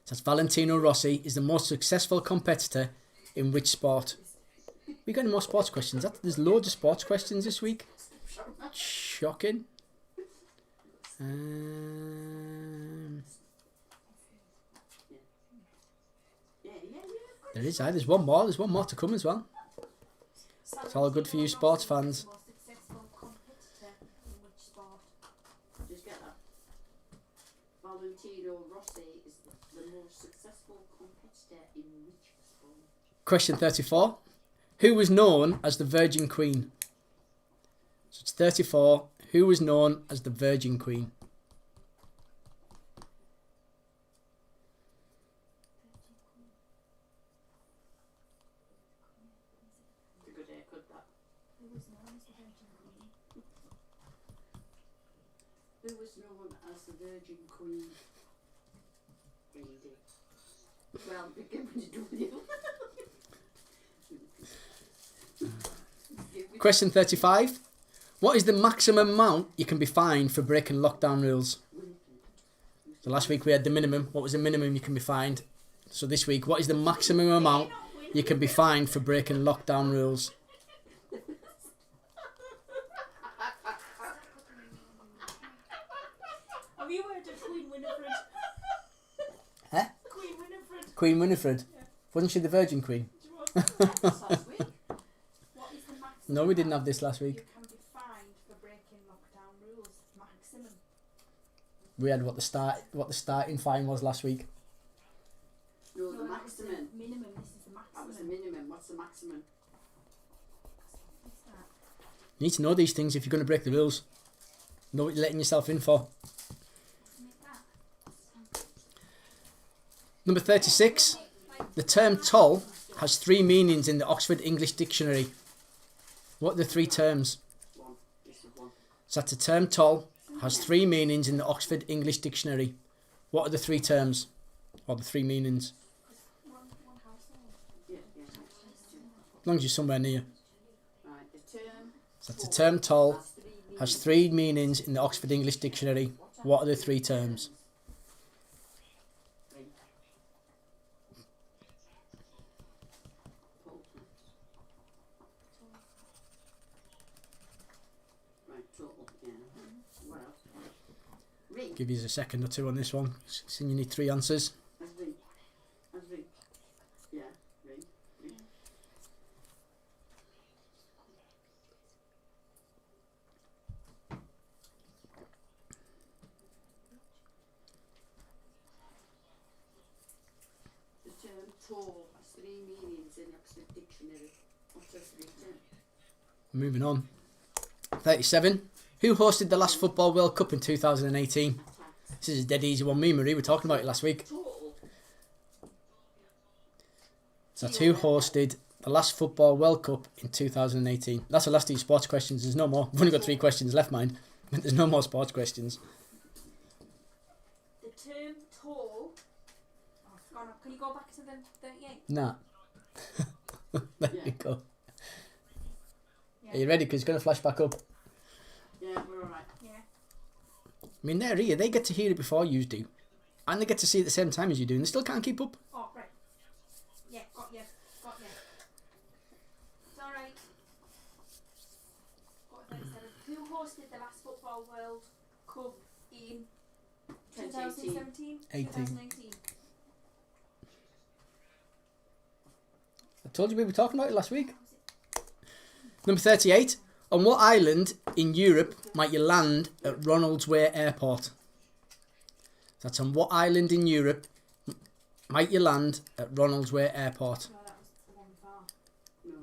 That's Valentino Rossi is the most successful competitor in which sport? We got any more sports questions? There's loads of sports questions this week. Shocking. Yeah. There is. There's one more. There's one more to come as well. It's all good for you sports fans. Most successful competitor in which sport? Just get that. Valentino Rossi is the most successful competitor in which sport? Question 34. Who was known as the Virgin Queen? So it's 34. Who was known as the Virgin Queen? It's a good haircut, that. Who was known as the Virgin Queen? Who was known as the Virgin Queen? Read it. Well, begin with W. Question 35. What is the maximum amount you can be fined for breaking lockdown rules? So last week we had the minimum. What was the minimum you can be fined? So this week, what is the maximum amount you can be fined for breaking lockdown rules? Have you heard of Queen Winifred? Huh? Queen Winifred. Queen Winifred. Yeah. Wasn't she the Virgin Queen? Last week. What is the maximum? No, we didn't have this last You week. can be fined for breaking lockdown rules. Maximum. We had what the starting fine was last week. No, the that was maximum. the minimum. This is the maximum. That was the minimum. What's the maximum? What's that? You need to know these things if you're going to break the rules. Know what you're letting yourself in for. Wasn't it that? Number 36. The term toll has 3 meanings in the Oxford English Dictionary. What are the 3 terms? One. This is one. So that's the term toll has 3 meanings in the Oxford English Dictionary. What are the 3 terms? Or the 3 meanings? One household. Yeah. As long as you're somewhere near. Right. The term. So that's the term toll has 3 has 3 meanings in the Oxford English Dictionary. What are the 3 terms? Right, total, yeah. What else? Ring. Give you a second or two on this one. Since you need 3 answers. As ring. Yeah, ring. The term toll has three meanings in Oxford Dictionary. What has written? Moving on. 37. Who hosted the last Football World Cup in 2018? Attacks. This is a dead easy one. Me and Marie were talking about it last week. Total. So who hosted the last Football World Cup in 2018? That's the last of your sports questions. There's no more. We've only got 3 questions left, mind. But there's no more sports questions. The term tall. Oh, I've gone up. Can you go back to the 38? Nah. There Yeah. you go. Yeah. Are you ready? Because it's going to flash back up. Yeah, we're alright. Yeah. I mean, they're here. They get to hear it before you do. And they get to see it at the same time as you do. And they still can't keep up. Oh, right. Yeah, got you. Got you. It's alright. Got 37. Who hosted the last Football World Cup in 2017? 18. 2019? I told you we were talking about it last week. Number 38. On what island in Europe might you land at Ronaldsway Airport? That's on what island in Europe might you land at Ronaldsway Airport? No, that was the one before. No.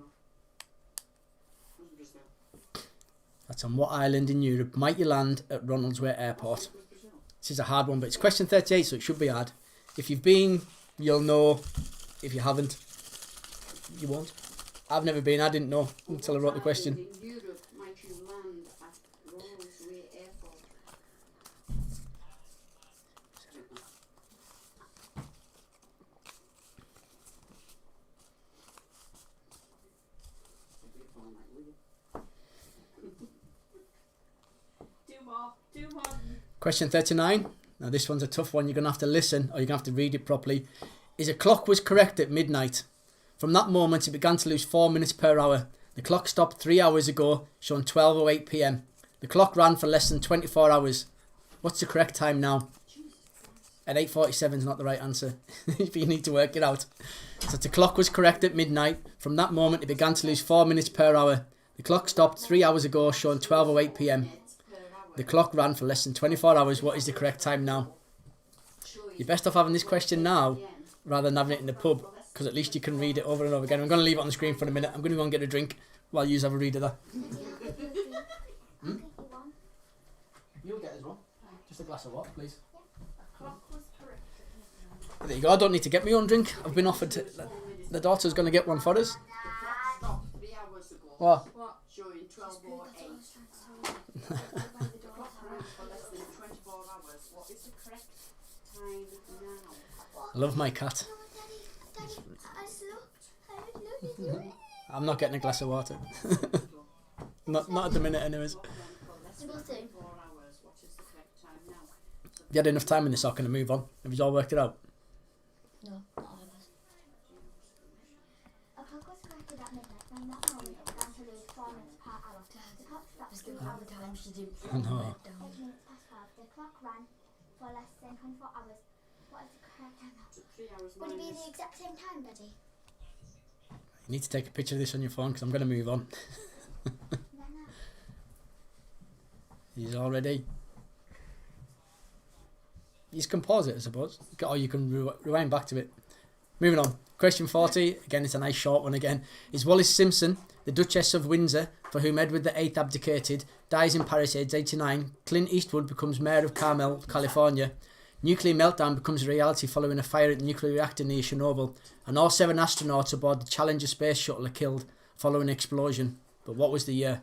Wasn't Brazil. That's on what island in Europe might you land at Ronaldsway Airport? It was Brazil. This is a hard one, but it's question 38, so it should be hard. If you've been, you'll know. If you haven't, you won't. I've never been, I didn't know until I wrote the question. In Europe, might you land at Ronaldsway Airport? Two more. Question 39. Now this one's a tough one. You're going to have to listen or you're going to have to read it properly. Is a clock was correct at midnight. From that moment it began to lose 4 minutes per hour. The clock stopped 3 hours ago, showing 12:08 p.m. The clock ran for less than 24 hours. What's the correct time now? At 8:47 is not the right answer. But you need to work it out. So the clock was correct at midnight. From that moment it began to lose 4 minutes per hour. The clock stopped 3 hours ago, showing 12:08 p.m. The clock ran for less than 24 hours. What is the correct time now? You're best off having this question now rather than having it in the pub, because at least you can read it over and over again. I'm going to leave it on the screen for a minute. I'm going to go and get a drink while you have a read of that. You'll get as well. Just a glass of water, please. Clock was correct. There you go. I don't need to get my own drink. I've been offered to, the daughter's going to get one for us. The clock stopped 3 hours ago. What? What? Showing 12:08. For less than 24 hours. What is the correct time now? I love my cat. I'm not getting a glass of water. not at the minute anyways. Clock ran for less than 24 hours. What is the correct time now? You had enough time in the sock and to move on. Have you all worked it out? No, not all of us. A clock was corrected at midnight. From that moment, it began to lose 4 minutes per hour. The clock stopped 3 hours ago. I know. 8 minutes past 12. The clock ran for less than 24 hours. What is the correct time now? So 3 hours Would it be minus. the exact same time, Daddy? You need to take a picture of this on your phone because I'm going to move on. No. He's all ready. You can pause it, I suppose. Or you can rewind back to it. Moving on. Question 40. Again, it's a nice short one again. Is Wallis Simpson, the Duchess of Windsor, for whom Edward VIII abdicated, dies in Paris aged 89. Clint Eastwood becomes mayor of Carmel, California. Nuclear meltdown becomes a reality following a fire at the nuclear reactor near Chernobyl. And all 7 astronauts aboard the Challenger space shuttle are killed following an explosion. But what was the year?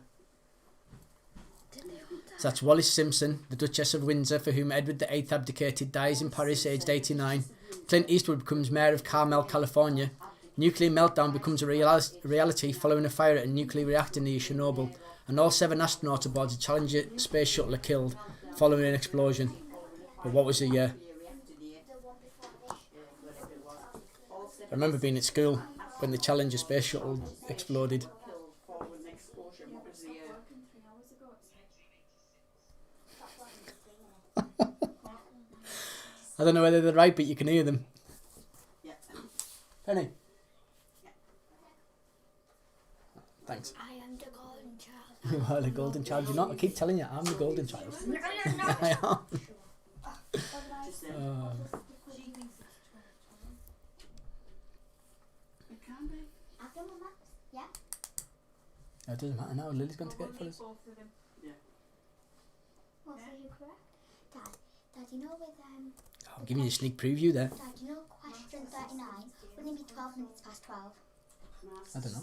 So that's Wallis Simpson, the Duchess of Windsor, for whom Edward VIII abdicated, dies in Paris aged 89. Clint Eastwood becomes mayor of Carmel, California. Nuclear meltdown becomes a reality following a fire at a nuclear reactor near Chernobyl. And all 7 astronauts aboard the Challenger space shuttle are killed following an explosion. But what was the year? The one before this. I remember being at school when the Challenger space shuttle exploded. Killed following an explosion. What was the year? Working 3 hours ago. I don't know whether they're right, but you can hear them. Yeah. Penny? Thanks. I am the golden child. You are the golden child. You're not. I keep telling you, I'm the golden child. I am. Just then. It can be. I've done my maths. Yeah. It doesn't matter now. Lily's going to get it for us. Both of them. Well, so you're correct. Dad, you know with I'm giving you a sneak preview there. Dad, you know question 39 wouldn't it be 12 minutes past 12? I don't know.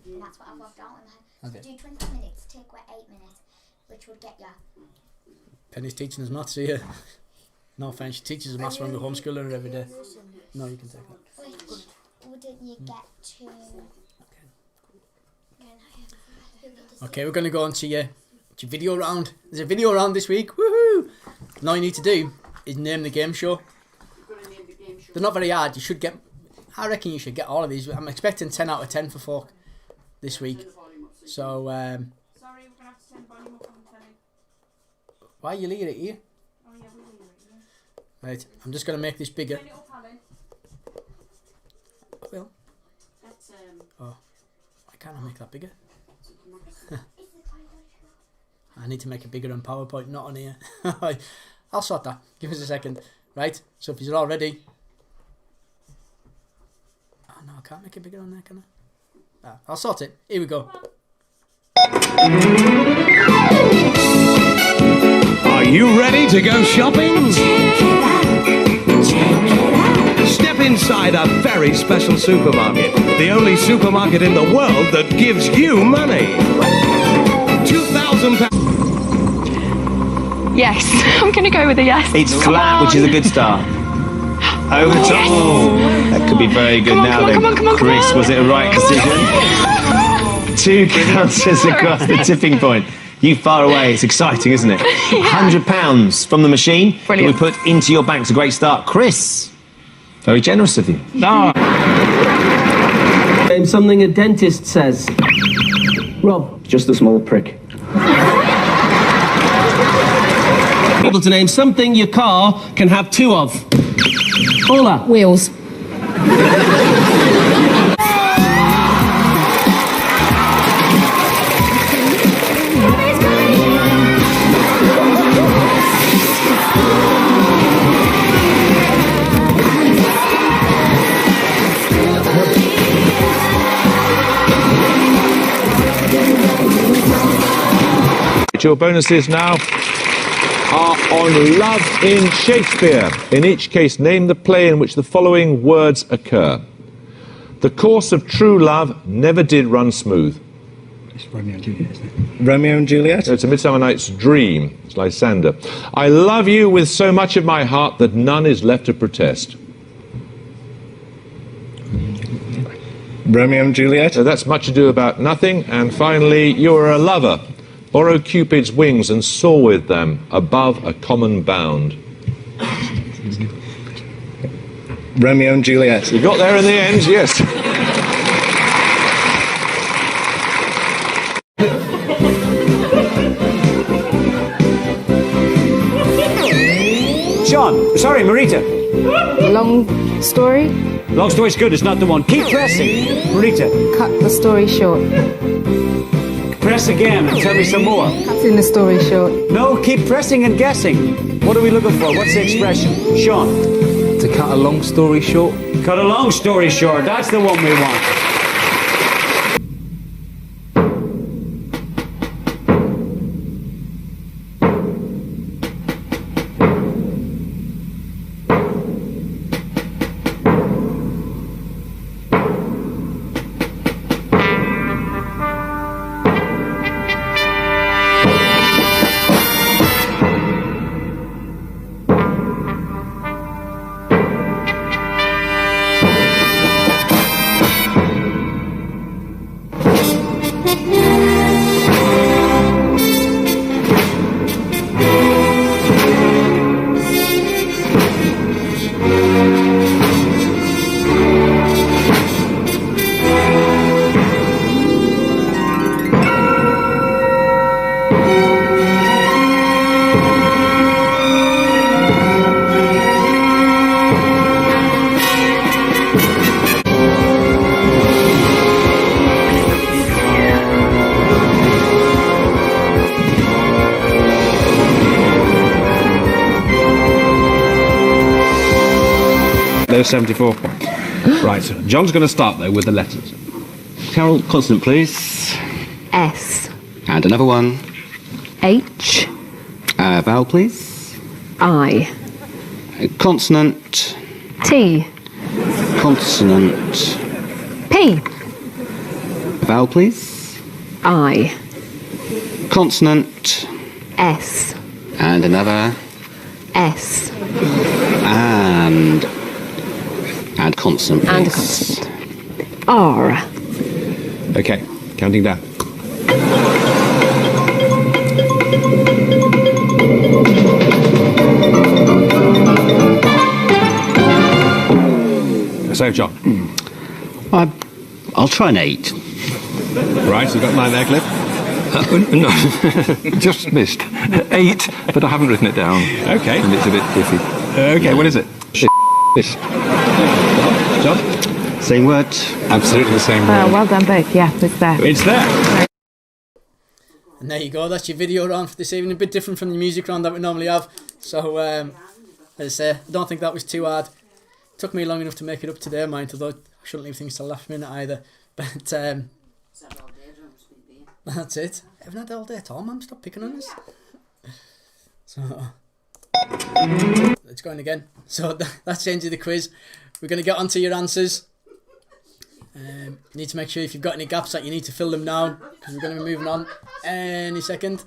And that's what I've worked out in my head. Okay. So do 20 minutes, take away 8 minutes, which would get you. Penny's teaching us maths here. No offense, she teaches us maths when we homeschool her every day. No, you can take that. Which wouldn't you get to? Okay, we're going to go on to your video round. There's a video round this week. Woohoo! And all you need to do is name the game show. You've got to name the game show. They're not very hard. You should get. I reckon you should get all of these. I'm expecting 10 out of 10 for folk this week. Turn the volume up so you So, Sorry, we're going to have to turn volume up on the telly. why are you leaving it here? Oh yeah, we'll leave it, yeah. Right, I'm just going to make this bigger. Turn it up, Alan. Well, That's why can't I make that bigger? democracy. I need to make it bigger on PowerPoint, not on here. I'll sort that. Give us a second. Right, so if you're all ready. Oh no, I can't make it bigger on there, can I? I'll sort it. Here we go. Are you ready to go shopping? Step inside a very special supermarket. The only supermarket in the world that gives you money. £2,000. Yes, I'm going to go with a yes. It's flat, which is a good start. Over the top. Yes. Oh, that could be very good now then. Chris, was it a right decision? 2 counters across the tipping point. You far away. It's exciting, isn't it? £100 from the machine Brilliant. that we put into your bank. It's a great start. Chris, very generous of you. No. Name something a dentist says. Rob. Just a small prick. Able to name something your car can have 2 of. Paula. Wheels. Your bonuses now are on love in Shakespeare. In each case, name the play in which the following words occur. The course of true love never did run smooth. It's Romeo and Juliet, isn't it? Romeo and Juliet? It's A Midsummer Night's Dream. It's Lysander. I love you with so much of my heart that none is left to protest. Romeo and Juliet? So that's Much Ado About Nothing. And finally, you are a lover. Borrow Cupid's wings and soar with them above a common bound. Romeo and Juliet. You got there in the end, yes. Sean. Sorry, Marita. Long story? Long story's good, it's not the one. Keep pressing. Marita, Cut the story short. press again and tell me some more. Cutting the story short. No, keep pressing and guessing. What are we looking for? What's the expression? Sean. To cut a long story short. Cut a long story short. That's the one we want. There's 74. Right, John's going to start, though, with the letters. Carol, consonant, please. S. And another one. H. Vowel, please. I. Consonant. T. Consonant. P. Vowel, please. I. Consonant. S. And another. S. And consonant, please. And a consonant. R. OK, counting down. So, John. I'll try an 8. Right, you've got 9 there, Cliff. No, just missed. 8, but I haven't written it down. OK. And it's a bit iffy. OK, what is it? This. John? Same word. Absolutely the same Oh, word. well done both. Yeah, it's there. It's there. And there you go, that's your video round for this evening. A bit different from the music round that we normally have. So, as I say, I don't think that was too hard. Took me long enough to make it up today, mind, although I shouldn't leave things till the last minute either. But that's it. I haven't had all day at all, Mum. Stop picking on us. So, let's go in again. So that's the end of the quiz. We're going to get onto your answers. You need to make sure if you've got any gaps that you need to fill them now, because we're going to be moving on any second.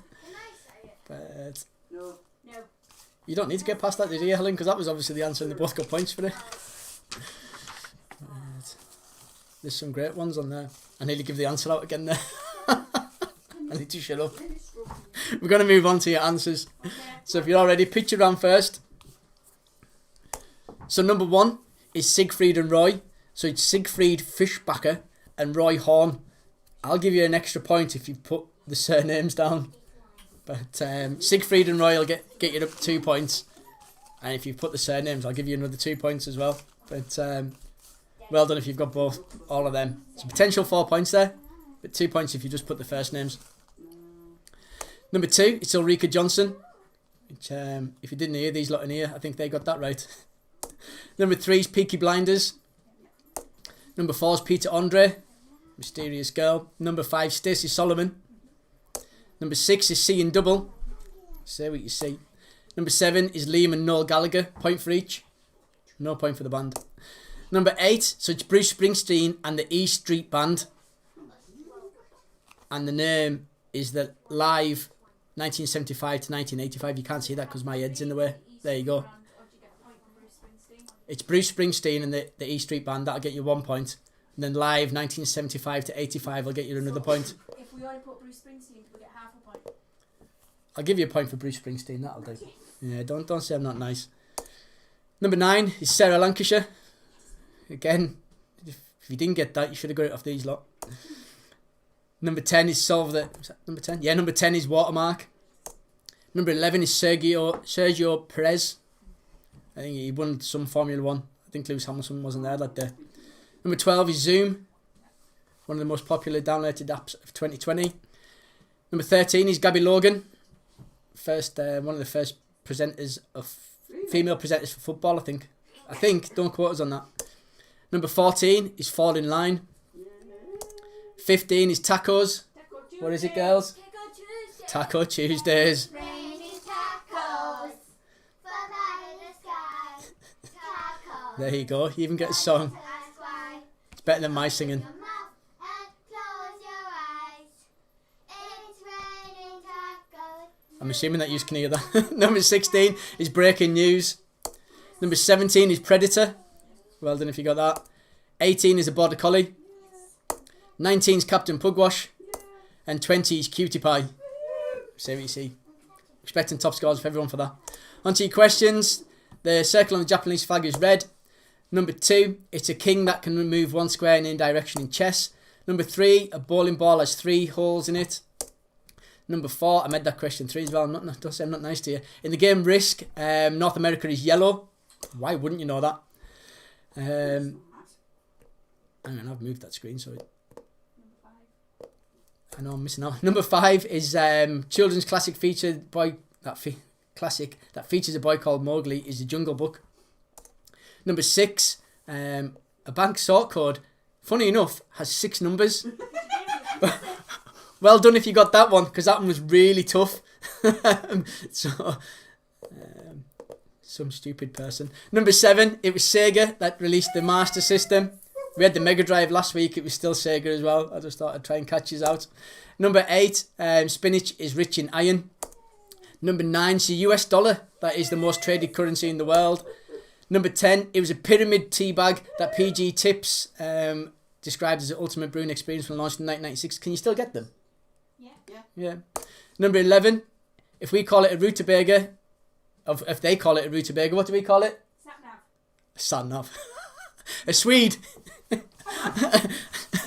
But you don't need to get past that, did you, Helen? Because that was obviously the answer and they both got points for it. But there's some great ones on there. I nearly give the answer out again there. I need to shut up. We're going to move on to your answers. So if you're all ready, picture round first. So number 1 is Siegfried and Roy. So it's Siegfried Fischbacher and Roy Horn. I'll give you an extra point if you put the surnames down. But Siegfried and Roy will get you up 2 points. And if you put the surnames, I'll give you another 2 points as well. But well done if you've got all of them. So potential 4 points there. But 2 points if you just put the first names. Number 2, it's Ulrika Johnson. Which, if you didn't hear these lot in here, I think they got that right. Number 3 is Peaky Blinders. Number 4 is Peter Andre, Mysterious Girl. Number 5, Stacey Solomon. Number 6 is Seeing Double. Say what you see. Number 7 is Liam and Noel Gallagher. Point for each. No point for the band. Number 8, so it's Bruce Springsteen and the E Street Band. And the name is the Live 1975 to 1985. You can't see that because my head's in the way. There you go. It's Bruce Springsteen and the E Street Band. That'll get you 1 point. And then Live 1975 to 85 will get you another point. If we only put Bruce Springsteen, we'll get half a point. I'll give you a point for Bruce Springsteen. That'll do. Yeah, don't say I'm not nice. Number 9 is Sarah Lancashire. Again, if you didn't get that, you should have got it off these lot. Number 10 is Solve the... Was that number 10? Yeah, number 10 is Watermark. Number 11 is Sergio Perez. I think he won some Formula 1. I think Lewis Hamilton wasn't there that day. Number 12 is Zoom. One of the most popular downloaded apps of 2020. Number 13 is Gabby Logan. One of the first presenters of... Female presenters for football, I think. Don't quote us on that. Number 14 is Fall in Line. 15 is Tacos. What is it, girls? Taco Tuesdays. There you go. You even get a song. It's better than my singing. I'm assuming that you can hear that. Number 16 is Breaking News. Number 17 is Predator. Well done if you got that. 18 is a Border Collie. 19 is Captain Pugwash. And 20 is Cutie Pie. See what you see. Expecting top scores for everyone for that. On to your questions. The circle on the Japanese flag is red. Number 2, it's a king that can move 1 square in any direction in chess. Number 3, a bowling ball has 3 holes in it. Number 4, I made that question 3 as well. Don't say I'm not nice to you. In the game Risk, North America is yellow. Why wouldn't you know that? Hang on, I've moved that screen, so I know I'm missing out. Number 5 is children's classic feature that features a boy called Mowgli is The Jungle Book. Number 6, A bank sort code, funny enough, has 6 numbers. Well done if you got that one, because that one was really tough. Some stupid person. Number 7, it was Sega that released the Master System. We had the Mega Drive last week. It was still Sega as well. I just thought I'd try and catch you out. Number 8, spinach is rich in iron. Number 9 is the US dollar. That is the most traded currency in the world. Number 10, it was a pyramid tea bag that PG Tips described as the ultimate brewing experience when launched in 1996. Can you still get them? Yeah. Number 11, if we call it a rutabaga, if they call it a rutabaga, what do we call it? Sat-nav. A Swede.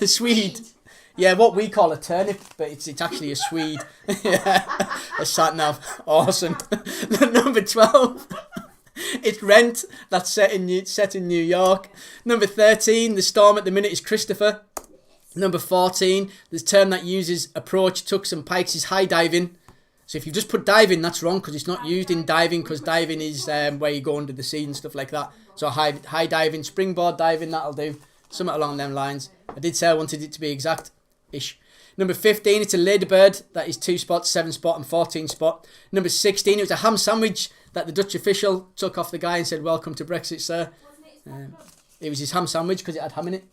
A Swede. Yeah, what we call a turnip, but it's actually a Swede. Yeah. A sat-nav. Awesome. Number 12, it's Rent. That's set in New York. Number 13, the storm at the minute is Christopher. Number 14, the term that uses approach, tucks and pikes is high diving. So if you just put diving, that's wrong because it's not used in diving, because diving is where you go under the sea and stuff like that. So high diving, springboard diving, that'll do. Something along them lines. I did say I wanted it to be exact-ish. Number 15, it's a ladybird. That is 2 spot, 7 spot and 14 spot. Number 16, it was a ham sandwich that the Dutch official took off the guy and said, "Welcome to Brexit, sir." It was his ham sandwich because it had ham in it.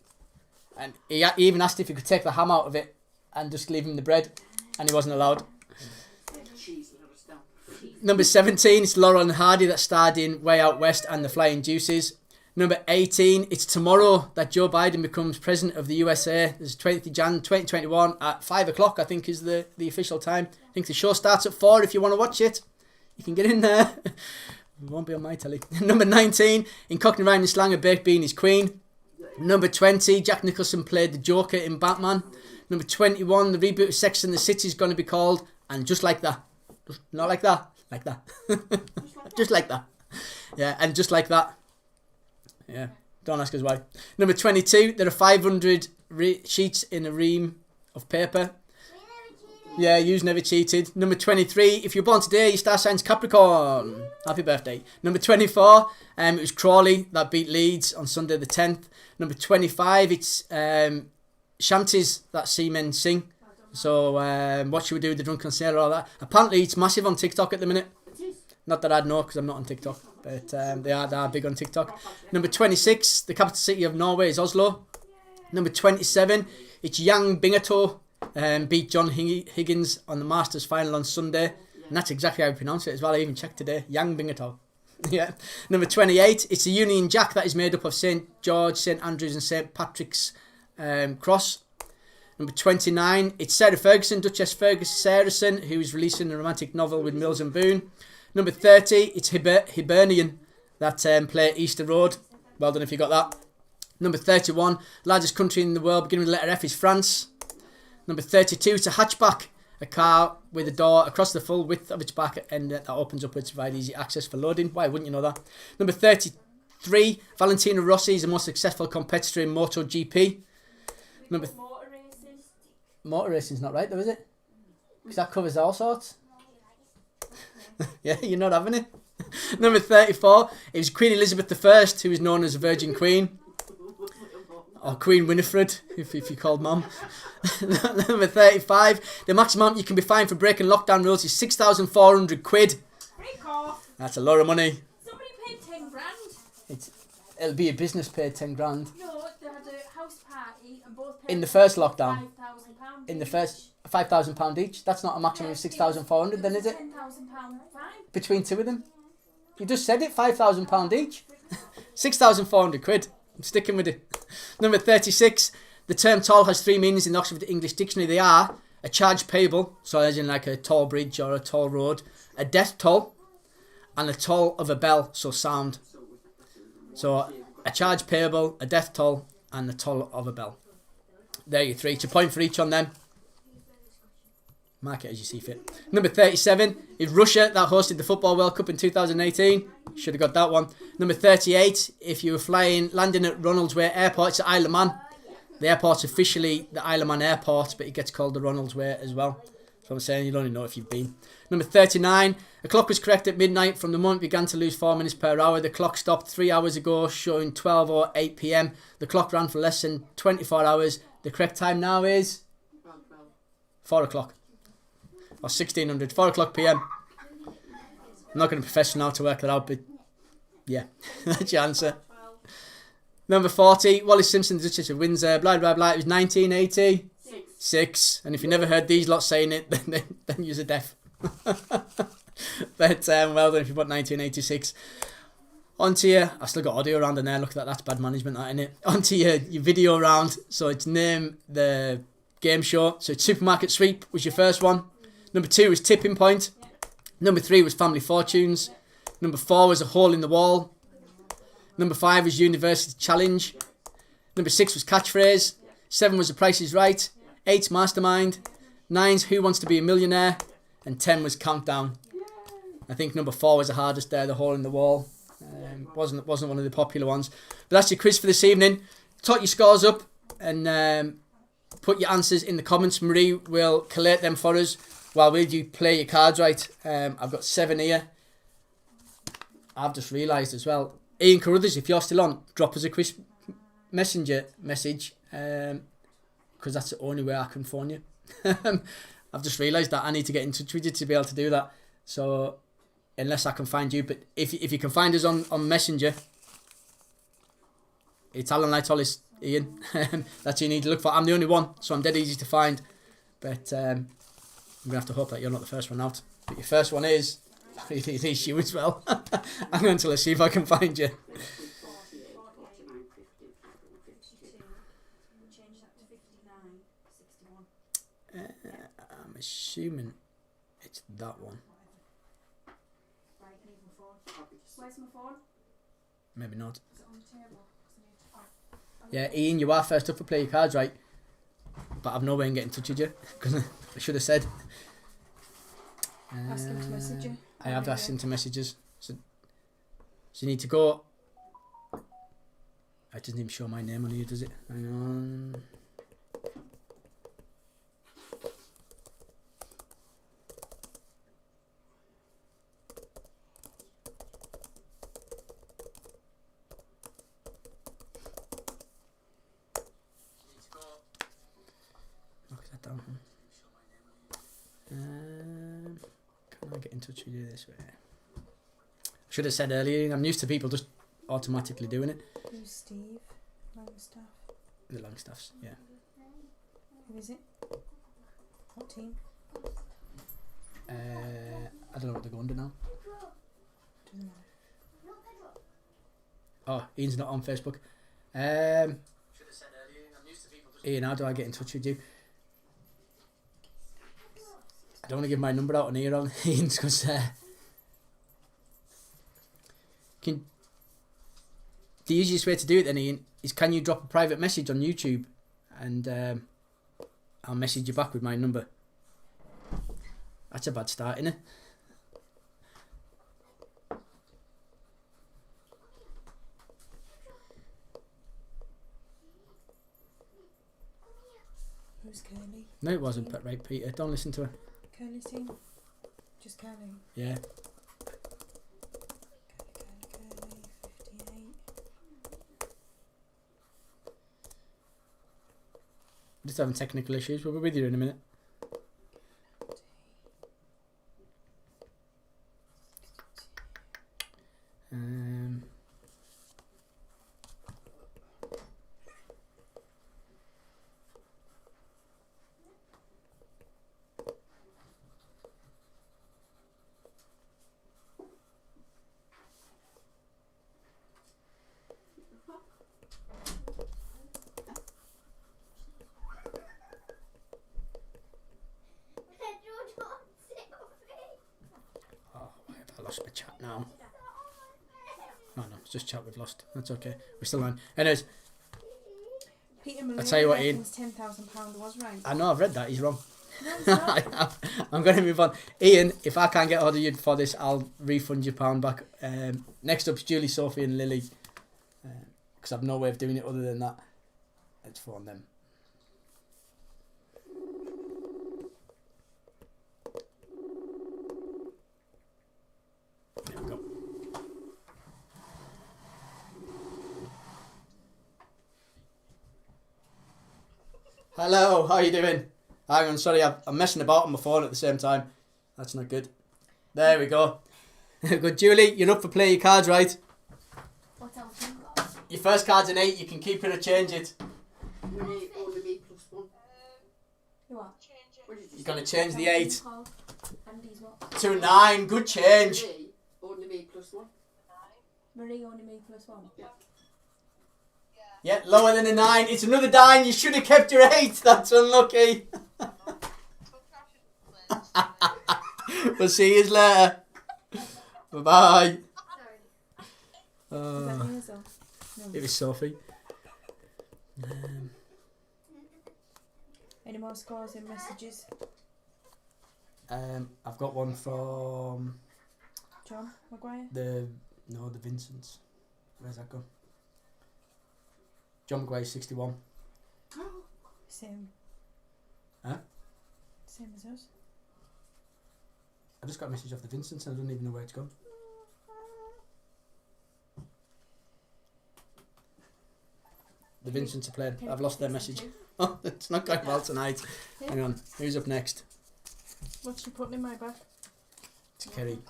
And he even asked if he could take the ham out of it and just leave him the bread. And he wasn't allowed. Number 17, it's Laurel and Hardy that starred in Way Out West and The Flying Deuces. Number 18, it's tomorrow that Joe Biden becomes president of the USA. It's 20th of Jan 2021 at 5 o'clock, I think is the official time. I think the show starts at 4 if you want to watch it. You can get in there. It won't be on my telly. Number 19, in Cockney Rhyme and Slang, a baked bean is queen. Number 20, Jack Nicholson played the Joker in Batman. Number 21, the reboot of Sex and the City is going to be called And Just Like That. Not like that. Like that. Just like that. Yeah, and just like that. Yeah, don't ask us why. Number 22, there are 500 sheets in a ream of paper. Yeah, you's never cheated. Number 23, if you're born today, your star sign's Capricorn. Happy birthday. Number 24, it was Crawley that beat Leeds on Sunday the 10th. Number 25, it's shanties that seamen sing. So what should we do with the drunken sailor, all that? Apparently it's massive on TikTok at the minute. Not that I'd know because I'm not on TikTok, but they are big on TikTok. Number 26, the capital city of Norway is Oslo. Number 27, it's Yang Bingato beat John Higgins on the Masters final on Sunday. And that's exactly how you pronounce it as well. I even checked today. Yang Bingato. Yeah. Number 28, it's the Union Jack that is made up of St. George, St. Andrews and St. Patrick's cross. Number 29, it's Sarah Ferguson, Duchess Ferguson, who is releasing a romantic novel with Mills and Boon. Number 30, it's Hibernian that play Easter Road. Well done if you got that. Number 31, largest country in the world beginning with the letter F is France. Number 32, it's a hatchback, a car with a door across the full width of its back and that opens upwards to provide easy access for loading. Why wouldn't you know that? Number 33, Valentino Rossi is the most successful competitor in MotoGP. Motor racing's not right though, is it? Because that covers all sorts. Yeah, you're not having it. Number 34, it was Queen Elizabeth I, who was known as the Virgin Queen. Or Queen Winifred, if you called Mum. Number 35, the maximum you can be fined for breaking lockdown rules is 6,400 quid. Break off. That's a lot of money. Somebody paid 10 grand. It'll be a business paid 10 grand. No, they had a house party and both in the first lockdown. £5,000. In the first £5,000 each. That's not a maximum of 6,400 then, is it? £10,000 fine. Between two of them. You just said it, £5,000 each. 6,400 quid. I'm sticking with it. Number 36. The term toll has 3 meanings in the Oxford English Dictionary. They are a charge payable, so as in like a toll bridge or a toll road, a death toll, and a toll of a bell, so sound. So a charge payable, a death toll, and the toll of a bell. There you 3. It's a point for each on them. Mark it as you see fit. Number 37 is Russia that hosted the Football World Cup in 2018. Should have got that one. Number 38, if you were landing at Ronaldsway Airport, it's at Isle of Man. The airport's officially the Isle of Man Airport, but it gets called the Ronaldsway as well. So what I'm saying. You'll only know if you've been. Number 39. A clock was correct at midnight. From the moment it began to lose 4 minutes per hour, the clock stopped 3 hours ago, showing 12 or 8 p.m. The clock ran for less than 24 hours. The correct time now is 4 o'clock. Or 1600. 4 o'clock p.m. I'm not going to profess now to work that out, but yeah, that's your answer. Number 40. Wallis Simpson, the Duchess of Windsor, blah, blah, blah. It was 1986. And if you never heard these lot saying it, then you're deaf. But well done if you put 1986. Onto your, I've still got audio around in there. Look at that, that's bad management, that, innit? Onto your video round. So it's name the game show. So it's Supermarket Sweep was your first one. Number 2 was Tipping Point. Number 3 was Family Fortunes. Number 4 was A Hole in the Wall. Number 5 was University Challenge. Number 6 was Catchphrase. 7 was The Price is Right. 8's Mastermind. 9's Who Wants to Be a Millionaire. And 10 was Countdown. I think number 4 was the hardest there, The Hole in the Wall. Wasn't one of the popular ones. But that's your quiz for this evening. Tot your scores up and put your answers in the comments. Marie will collate them for us while we do play your cards right. I've got 7 here. I've just realised as well. Ian Carruthers, if you're still on, drop us a quiz messenger message, because that's the only way I can phone you. I've just realised that I need to get in touch with you to be able to do that. So unless I can find you, but if you can find us on Messenger, it's Alan Light Hollis, Ian. That's who you need to look for. I'm the only one, so I'm dead easy to find. But I'm gonna have to hope that you're not the first one out. But your first one is. It is you as well. I'm going to see if I can find you. I'm assuming it's that one. Where's my phone? Maybe not. Is it on the table? Yeah, Ian, you are first up for play your cards right, but I've no way in getting in touch with you because I should have said. Ask him to message you. I have asked him to messages. So you need to go. It doesn't even show my name on here, does it? Hang on. Knock that down. Can I get in touch with you this way? Should have said earlier, I'm used to people just automatically doing it. Who's Steve? Longstaff? The Longstaffs, yeah. Who is it? What team? I don't know what they're going to now. Doesn't matter. Oh, Ian's not on Facebook. Should have said earlier, I'm used to people just... Ian, how do I get in touch with you? I don't want to give my number out on here on Ian's because the easiest way to do it then, Ian, is can you drop a private message on YouTube and I'll message you back with my number. That's a bad start, isn't it? Who's Curly? No, it wasn't, but right, Peter, don't listen to her. Curly's team? Just Curly? Yeah. Curly, 58. Just having technical issues. We'll be with you in a minute. I lost my chat now. Oh no, it's just chat we've lost. That's okay. We're still on. Anyways, Peter Malone I'll tell you what, Ian. £10,000 was right. I know, I've read that. He's wrong. No, it's not. I'm going to move on. Ian, if I can't get hold of you for this, I'll refund your £1 back. Next up is Julie, Sophie and Lily. Because I've no way of doing it other than that. Let's phone them. Hello, how you doing? Hang on, sorry, I'm messing about on my phone at the same time. That's not good. There we go. Good, Julie, you're up for play your cards, right? What else have you got? Your first card's an 8, you can keep it or change it. Only me plus 1. You what? What did you You're going say? to change the 8 Andy's what? to 9. Good change. Me, only me plus 1. Marie only me plus 1. Yeah, lower than a 9. It's another 9. You should have kept your 8. That's unlucky. We'll see you later. Bye-bye. Is that yours or? No. It was Sophie. Any more scores and messages? I've got one from John Maguire? the Vincents. Where's that gone? John McGuire 61. Same. Huh? Same as us. I just got a message off the Vincents and I don't even know where it's gone. The Vincents are playing. I've lost their message. Oh, it's not going well tonight. Hang on. Who's up next? What's she putting in my bag? It's Kerry.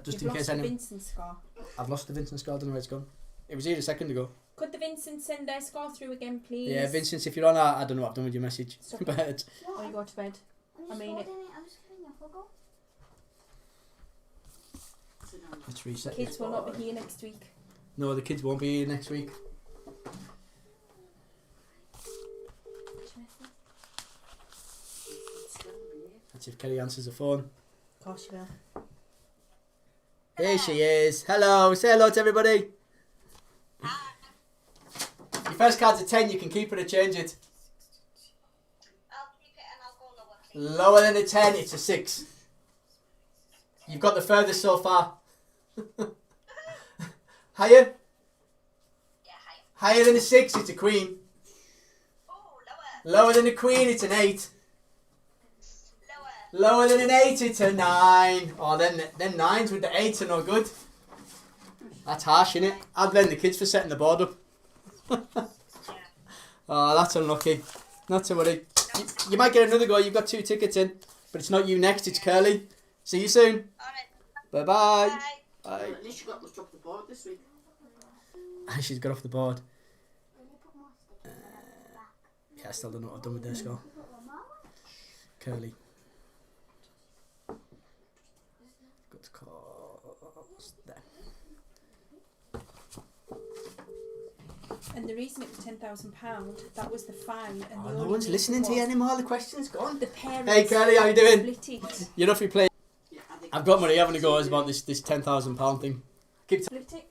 Just You've in case lost the anyone. Vincent score. I've lost the Vincent score. I don't know where it's gone. It was here a second ago. Could the Vincent send their score through again, please? Yeah, Vincent, if you're on, I don't know what I've done with your message. Stop. But Or you go to bed. I mean it. I was giving a fogo. let's reset. Kids will not be here next week. No, the kids won't be here next week. That's if Kerry answers the phone. Of course you will. Here she is. Hello. Say hello to everybody. Your first card's a 10. You can keep it or change it. I'll keep it and I'll go lower. Lower than a 10, it's a 6. You've got the furthest so far. Higher? Yeah, higher. Higher than a 6, it's a queen. Oh, lower. Lower than a queen, it's an 8. Lower. Lower than an 8, it's a 9. Oh, then 9s with the 8s are no good. That's harsh, innit? I'd blame the kids for setting the board up. Oh, that's unlucky. Not to worry. You might get another go. You've got 2 tickets in. But it's not you next, it's Curly. See you soon. Alright. Bye-bye. Bye. Bye. At least you got much off the board this week. She's got off the board. Yeah, I still don't know what I've done with their score. Curly. Good calls. There. And the reason it was £10,000, that was the fine. And Oh, the no only one's listening to reason you was anymore. The question's gone. The parents Hey, Curly, how you doing? split it. You know if you play. Yeah, I think I've got money having a go about this £10,000 thing. Keep Split it.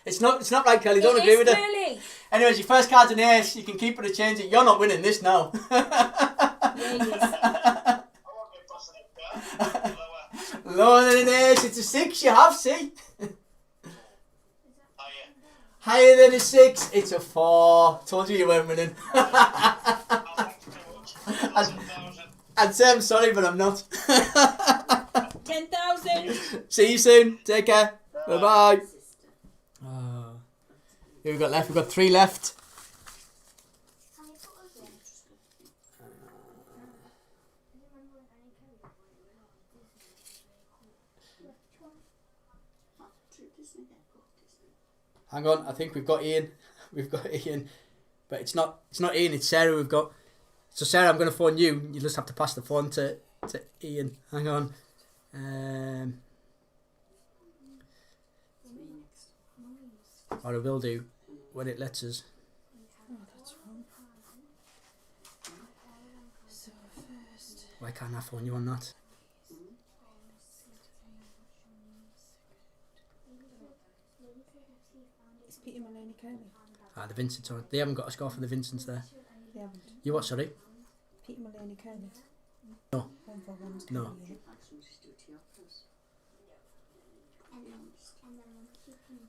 It's not right, Kelly. Don't agree with it. Curly. Anyways, your first card's an ace. You can keep it or change it. You're not winning this now. Yeah, yes. Lower than an ace. It's a 6. You have, see? Higher than a 6. It's a 4. Told you you weren't winning. I'd say I'm sorry, but I'm not. 10,000. See you soon. Take care. Bye-bye. Who we got left? We've got 3 left. Hang on, I think we've got Ian. We've got Ian. But it's not Ian, it's Sarah we've got. So Sarah, I'm going to phone you. You just have to pass the phone to Ian. Hang on. Or I will do when it lets us. Oh, that's wrong. So first. Why can't I phone you on that? It's Peter Maloney Curly. The Vincents are. They haven't got a score for the Vincents there. They haven't. You what, sorry? Peter Maloney Curly. No. 141's No. Curly, isn't it?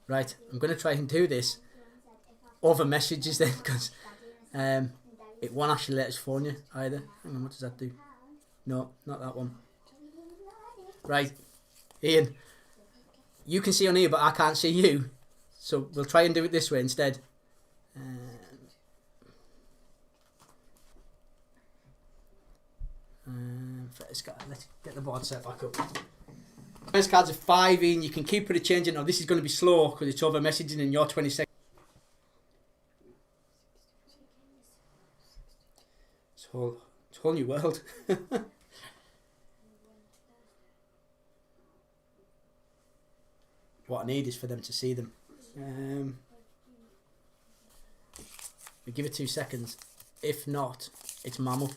Right, I'm going to try and do this over messages then, because it won't actually let us phone you either. Hang on, what does that do? No, not that one. Right, Ian, you can see on here, but I can't see you. So we'll try and do it this way instead. let's get the board set back up. First card's a 5, Ian. You can keep it or change it. Now, this is going to be slow because it's over messaging in your 20 seconds. It's a whole new world. What I need is for them to see them. We give it 2 seconds. If not, it's mum up.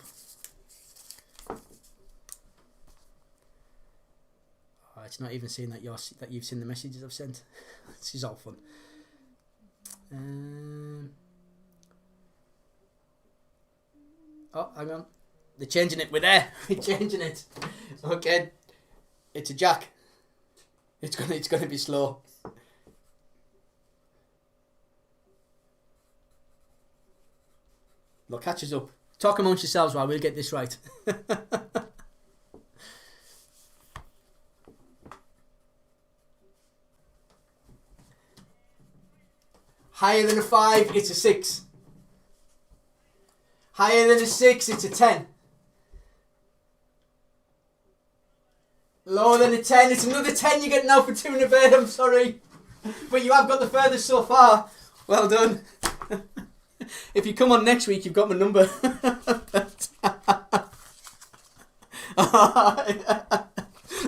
Oh, it's not even saying that you've seen the messages I've sent. This is all fun. Oh, hang on. They're changing it. We're there. We're changing it. Okay. It's a jack. It's gonna be slow. Look, catch us up. Talk amongst yourselves while we'll get this right. Higher than a 5, it's a 6. Higher than a 6, it's a 10. Lower than a 10, it's another 10. You're getting out for 2 in a bed, I'm sorry. But you have got the furthest so far. Well done. If you come on next week, you've got my number.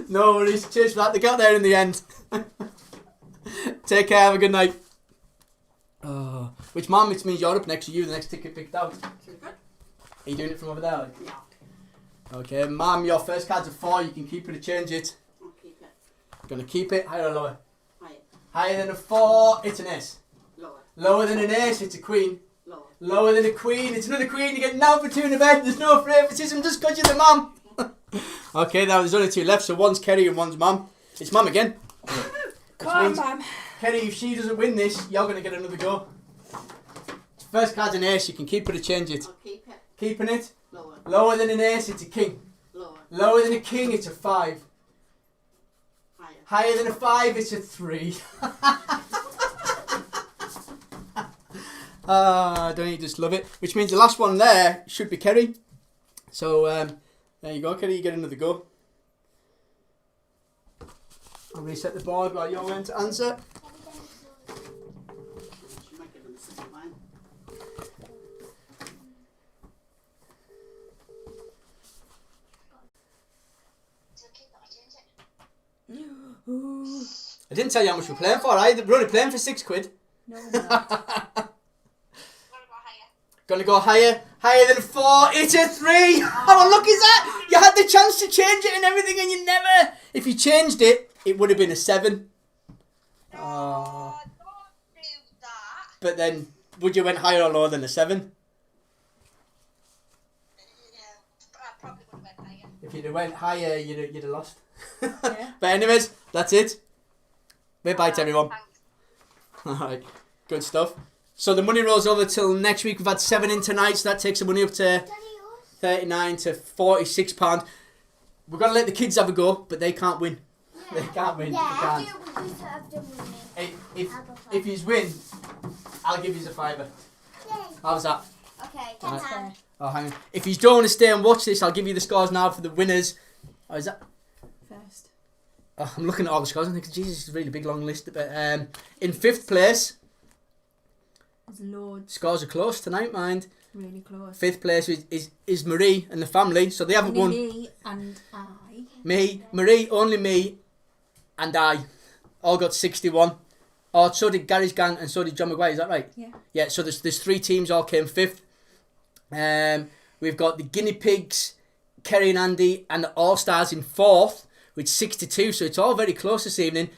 No worries. Cheers for that. They got there in the end. Take care. Have a good night. Which mum? It means you're up next to you. The next ticket picked out. Are you doing it from over there? Yeah. Okay, mum, your first card's a 4. You can keep it or change it. I'll keep it. Gonna keep it. Higher or lower? Higher. Higher than a 4, it's an S. Lower. Lower than an ace, it's a queen. Lower. Lower than a queen, it's another queen. You get now for 2 in the bed. There's no favouritism, just because you're the mum. Okay, now there's only 2 left, so one's Kerry and one's mum. It's mum again. Come on, mum. Kerry, if she doesn't win this, you're going to get another go. First card's an ace, you can keep it or change it. I'll keep it. Keeping it. Lower. Lower than an ace, it's a king. Lower. Lower than a king, it's a 5. Higher. Higher than a 5, it's a 3. Don't you just love it? Which means the last one there should be Kerry. So there you go, Kerry. You get another go. I'll reset the board while you're going to answer. She might get them the same line. I didn't tell you how much we're playing for. We're only playing for £6. No, we're not. Gonna go higher than a 4. It's a 3. How lucky is that? You had the chance to change it and everything, and you never. If you changed it, it would have been a 7. Don't do that. But then, would you went higher or lower than a 7? Yeah, I probably would have went higher. If you'd have went higher, you'd have lost. Yeah. But anyways, that's it. Bye to everyone. Thanks. Alright, good stuff. So the money rolls over till next week. We've had 7 in tonight, so that takes the money up to £39 to £46. We're going to let the kids have a go, but they can't win. Yeah. They can't win. Yeah, They can't. If you win, I'll give you a £5. How's that? Okay, Alright. Fair. Oh, hang on. If you don't want to stay and watch this, I'll give you the scores now for the winners. Oh, is that? First. Oh, I'm looking at all the scores and thinking, Jesus, it's a really big long list. But in 5th place, There's loads. scores are close tonight, mind. Really close. 5th place is Marie and the family, so they haven't Only won. me and I. Me, Marie, only me, and I all got 61. Oh, so did Gary's gang and so did John Maguire. Is that right? Yeah. Yeah. So there's 3 teams all came 5th. We've got the Guinea Pigs, Kerry and Andy, and the All Stars in 4th with 62. So it's all very close this evening.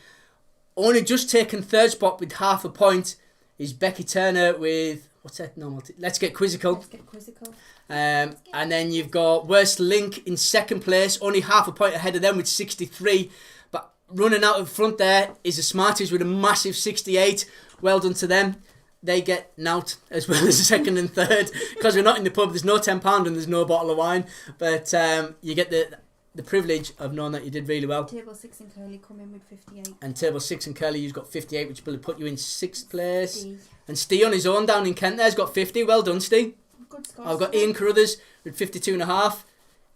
Only just taken 3rd spot with half a point is Becky Turner with what's that? No, Let's Get Quizzical. Let's get quizzical. And then you've got Worst Link in 2nd place, only half a point ahead of them with 63. But running out in front there is the Smarties with a massive 68. Well done to them. They get knout as well as 2nd and 3rd because we're not in the pub. There's no £10 and there's no bottle of wine. But you get the privilege of knowing that you did really well. Table 6 and Curly come in with 58. And Table 6 and Curly, you've got 58, which will put you in 6th place. Steve. And Steve on his own down in Kent there's got 50. Well done, Steve. Good scores. I've got Ian Carruthers with 52.5.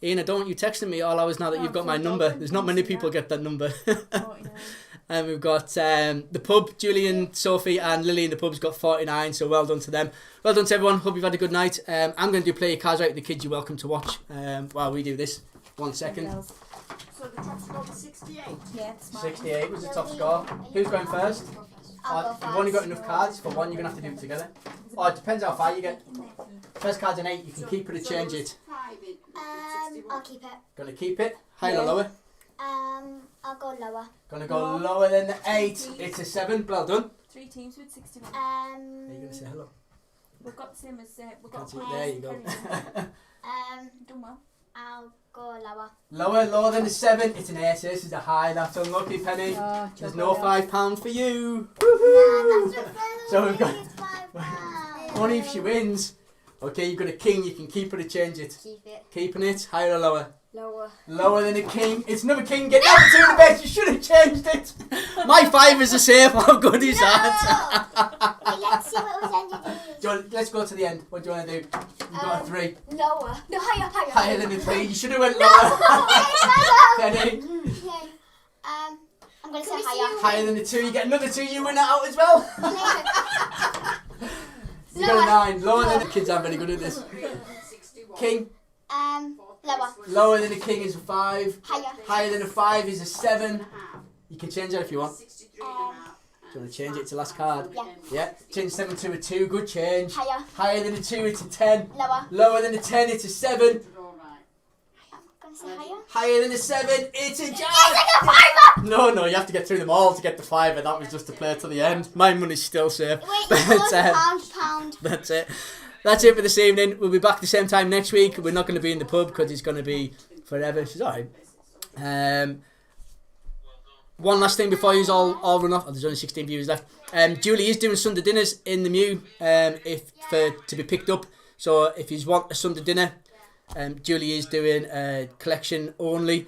Ian, I don't want you texting me all hours now that you've got my number. There's not many people get that number. 49. And we've got the pub, Julian, Sophie and Lily in the pub's got 49, so well done to them. Well done to everyone, hope you've had a good night. I'm going to do play your cards right with the kids, you're welcome to watch while we do this. 1 second. So the top score was 68? Yeah, it's mine. 68 was the top score. Who's going first? You've only got enough cards for one, you're going to have to do it together. Oh, it depends how far you get. First card's an 8, you can keep it or change it. I'll keep it. Going to keep it? Higher or lower? I'll go lower. Going to go lower than the 8. It's a 7, well done. 3 teams with 61. Are you going to say hello? We've got the same as we've got. There you go. Done well. I'll go lower. Lower than the 7. It's an 8. So this is a high. That's unlucky, Penny. There's no £5 for you. Woohoo! So we've got only if she wins. Okay, you've got a king. You can keep it or change it. Keep it. Keeping it. Higher or lower? Lower. Lower than a king. It's another king. Get down to the bed. You should have changed it. My 5 is a safe. How good is that? Wait, let's see what was ended. Let's go to the end. What do you want to do? You've got a 3. Lower. No, higher. Higher than a 3. You should have went lower. Penny. Okay. I'm going to say higher. Higher than a 2. You get another 2. You win it out as well. You got a 9. Lower than the kids aren't very good at this. King. Lower. Lower than a king is a 5. Higher. Higher than a 5 is a 7. You can change that if you want. Do 63 and a half. you want to change it to last card? Yeah. Yeah. Change 7 to a 2. Good change. Higher. Higher than a 2, it's a 10. Lower. Lower than a 10, it's a 7. All right. I'm going to say higher. Higher than a 7, it's a Yes, jack. I got 5. No, you have to get through them all to get the 5, and that was just to play to the end. My money's still safe. Wait, But, pound. that's it. That's it for this evening. We'll be back the same time next week. We're not going to be in the pub because it's going to be forever. She's alright. One last thing before you all run off. Oh, there's only 16 viewers left. Julie is doing Sunday dinners in the Mew to be picked up. So if you want a Sunday dinner, Julie is doing a collection only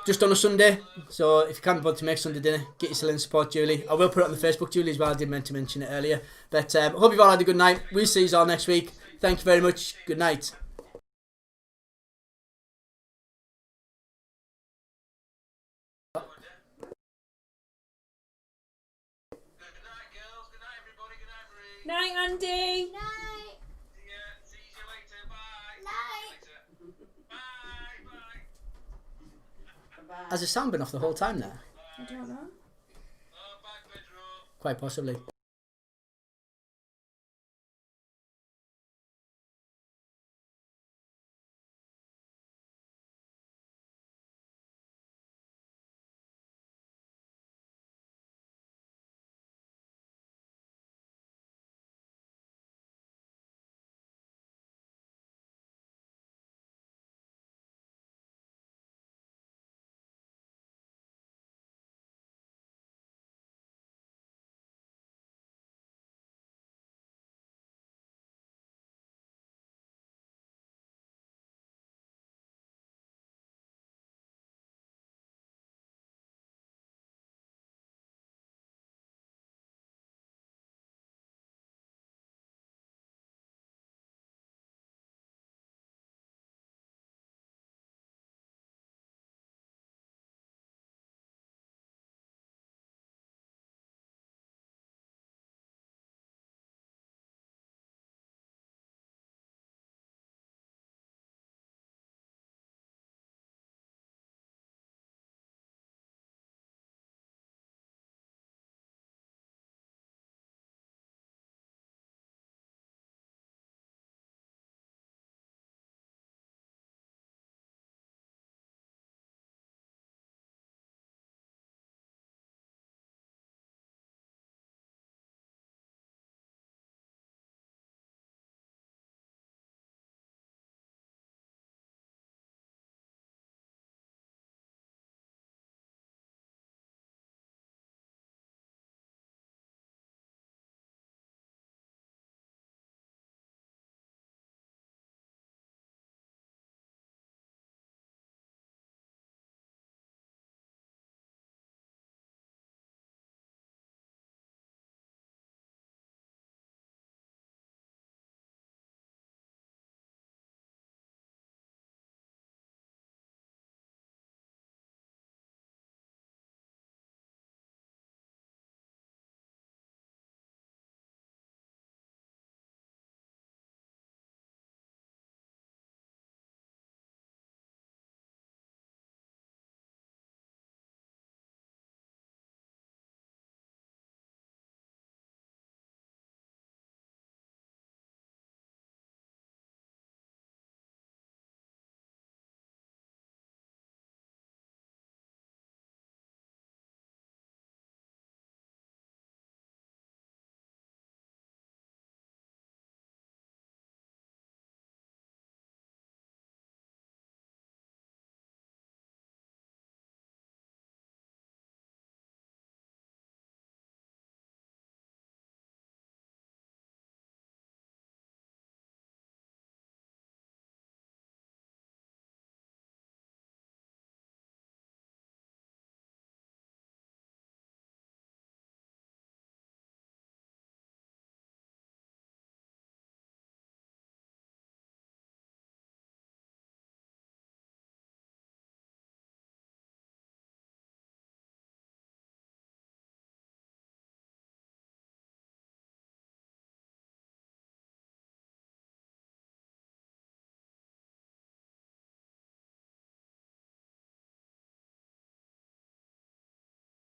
just on a Sunday. So if you can't bother to make Sunday dinner, get yourself in and support Julie. I will put it on the Facebook, Julie, as well. I did meant to mention it earlier. But I hope you've all had a good night. We'll see you all next week. Thank you very much. Good night. Night, Andy. Night. Has the sound been off the whole time there? I don't know. Quite possibly.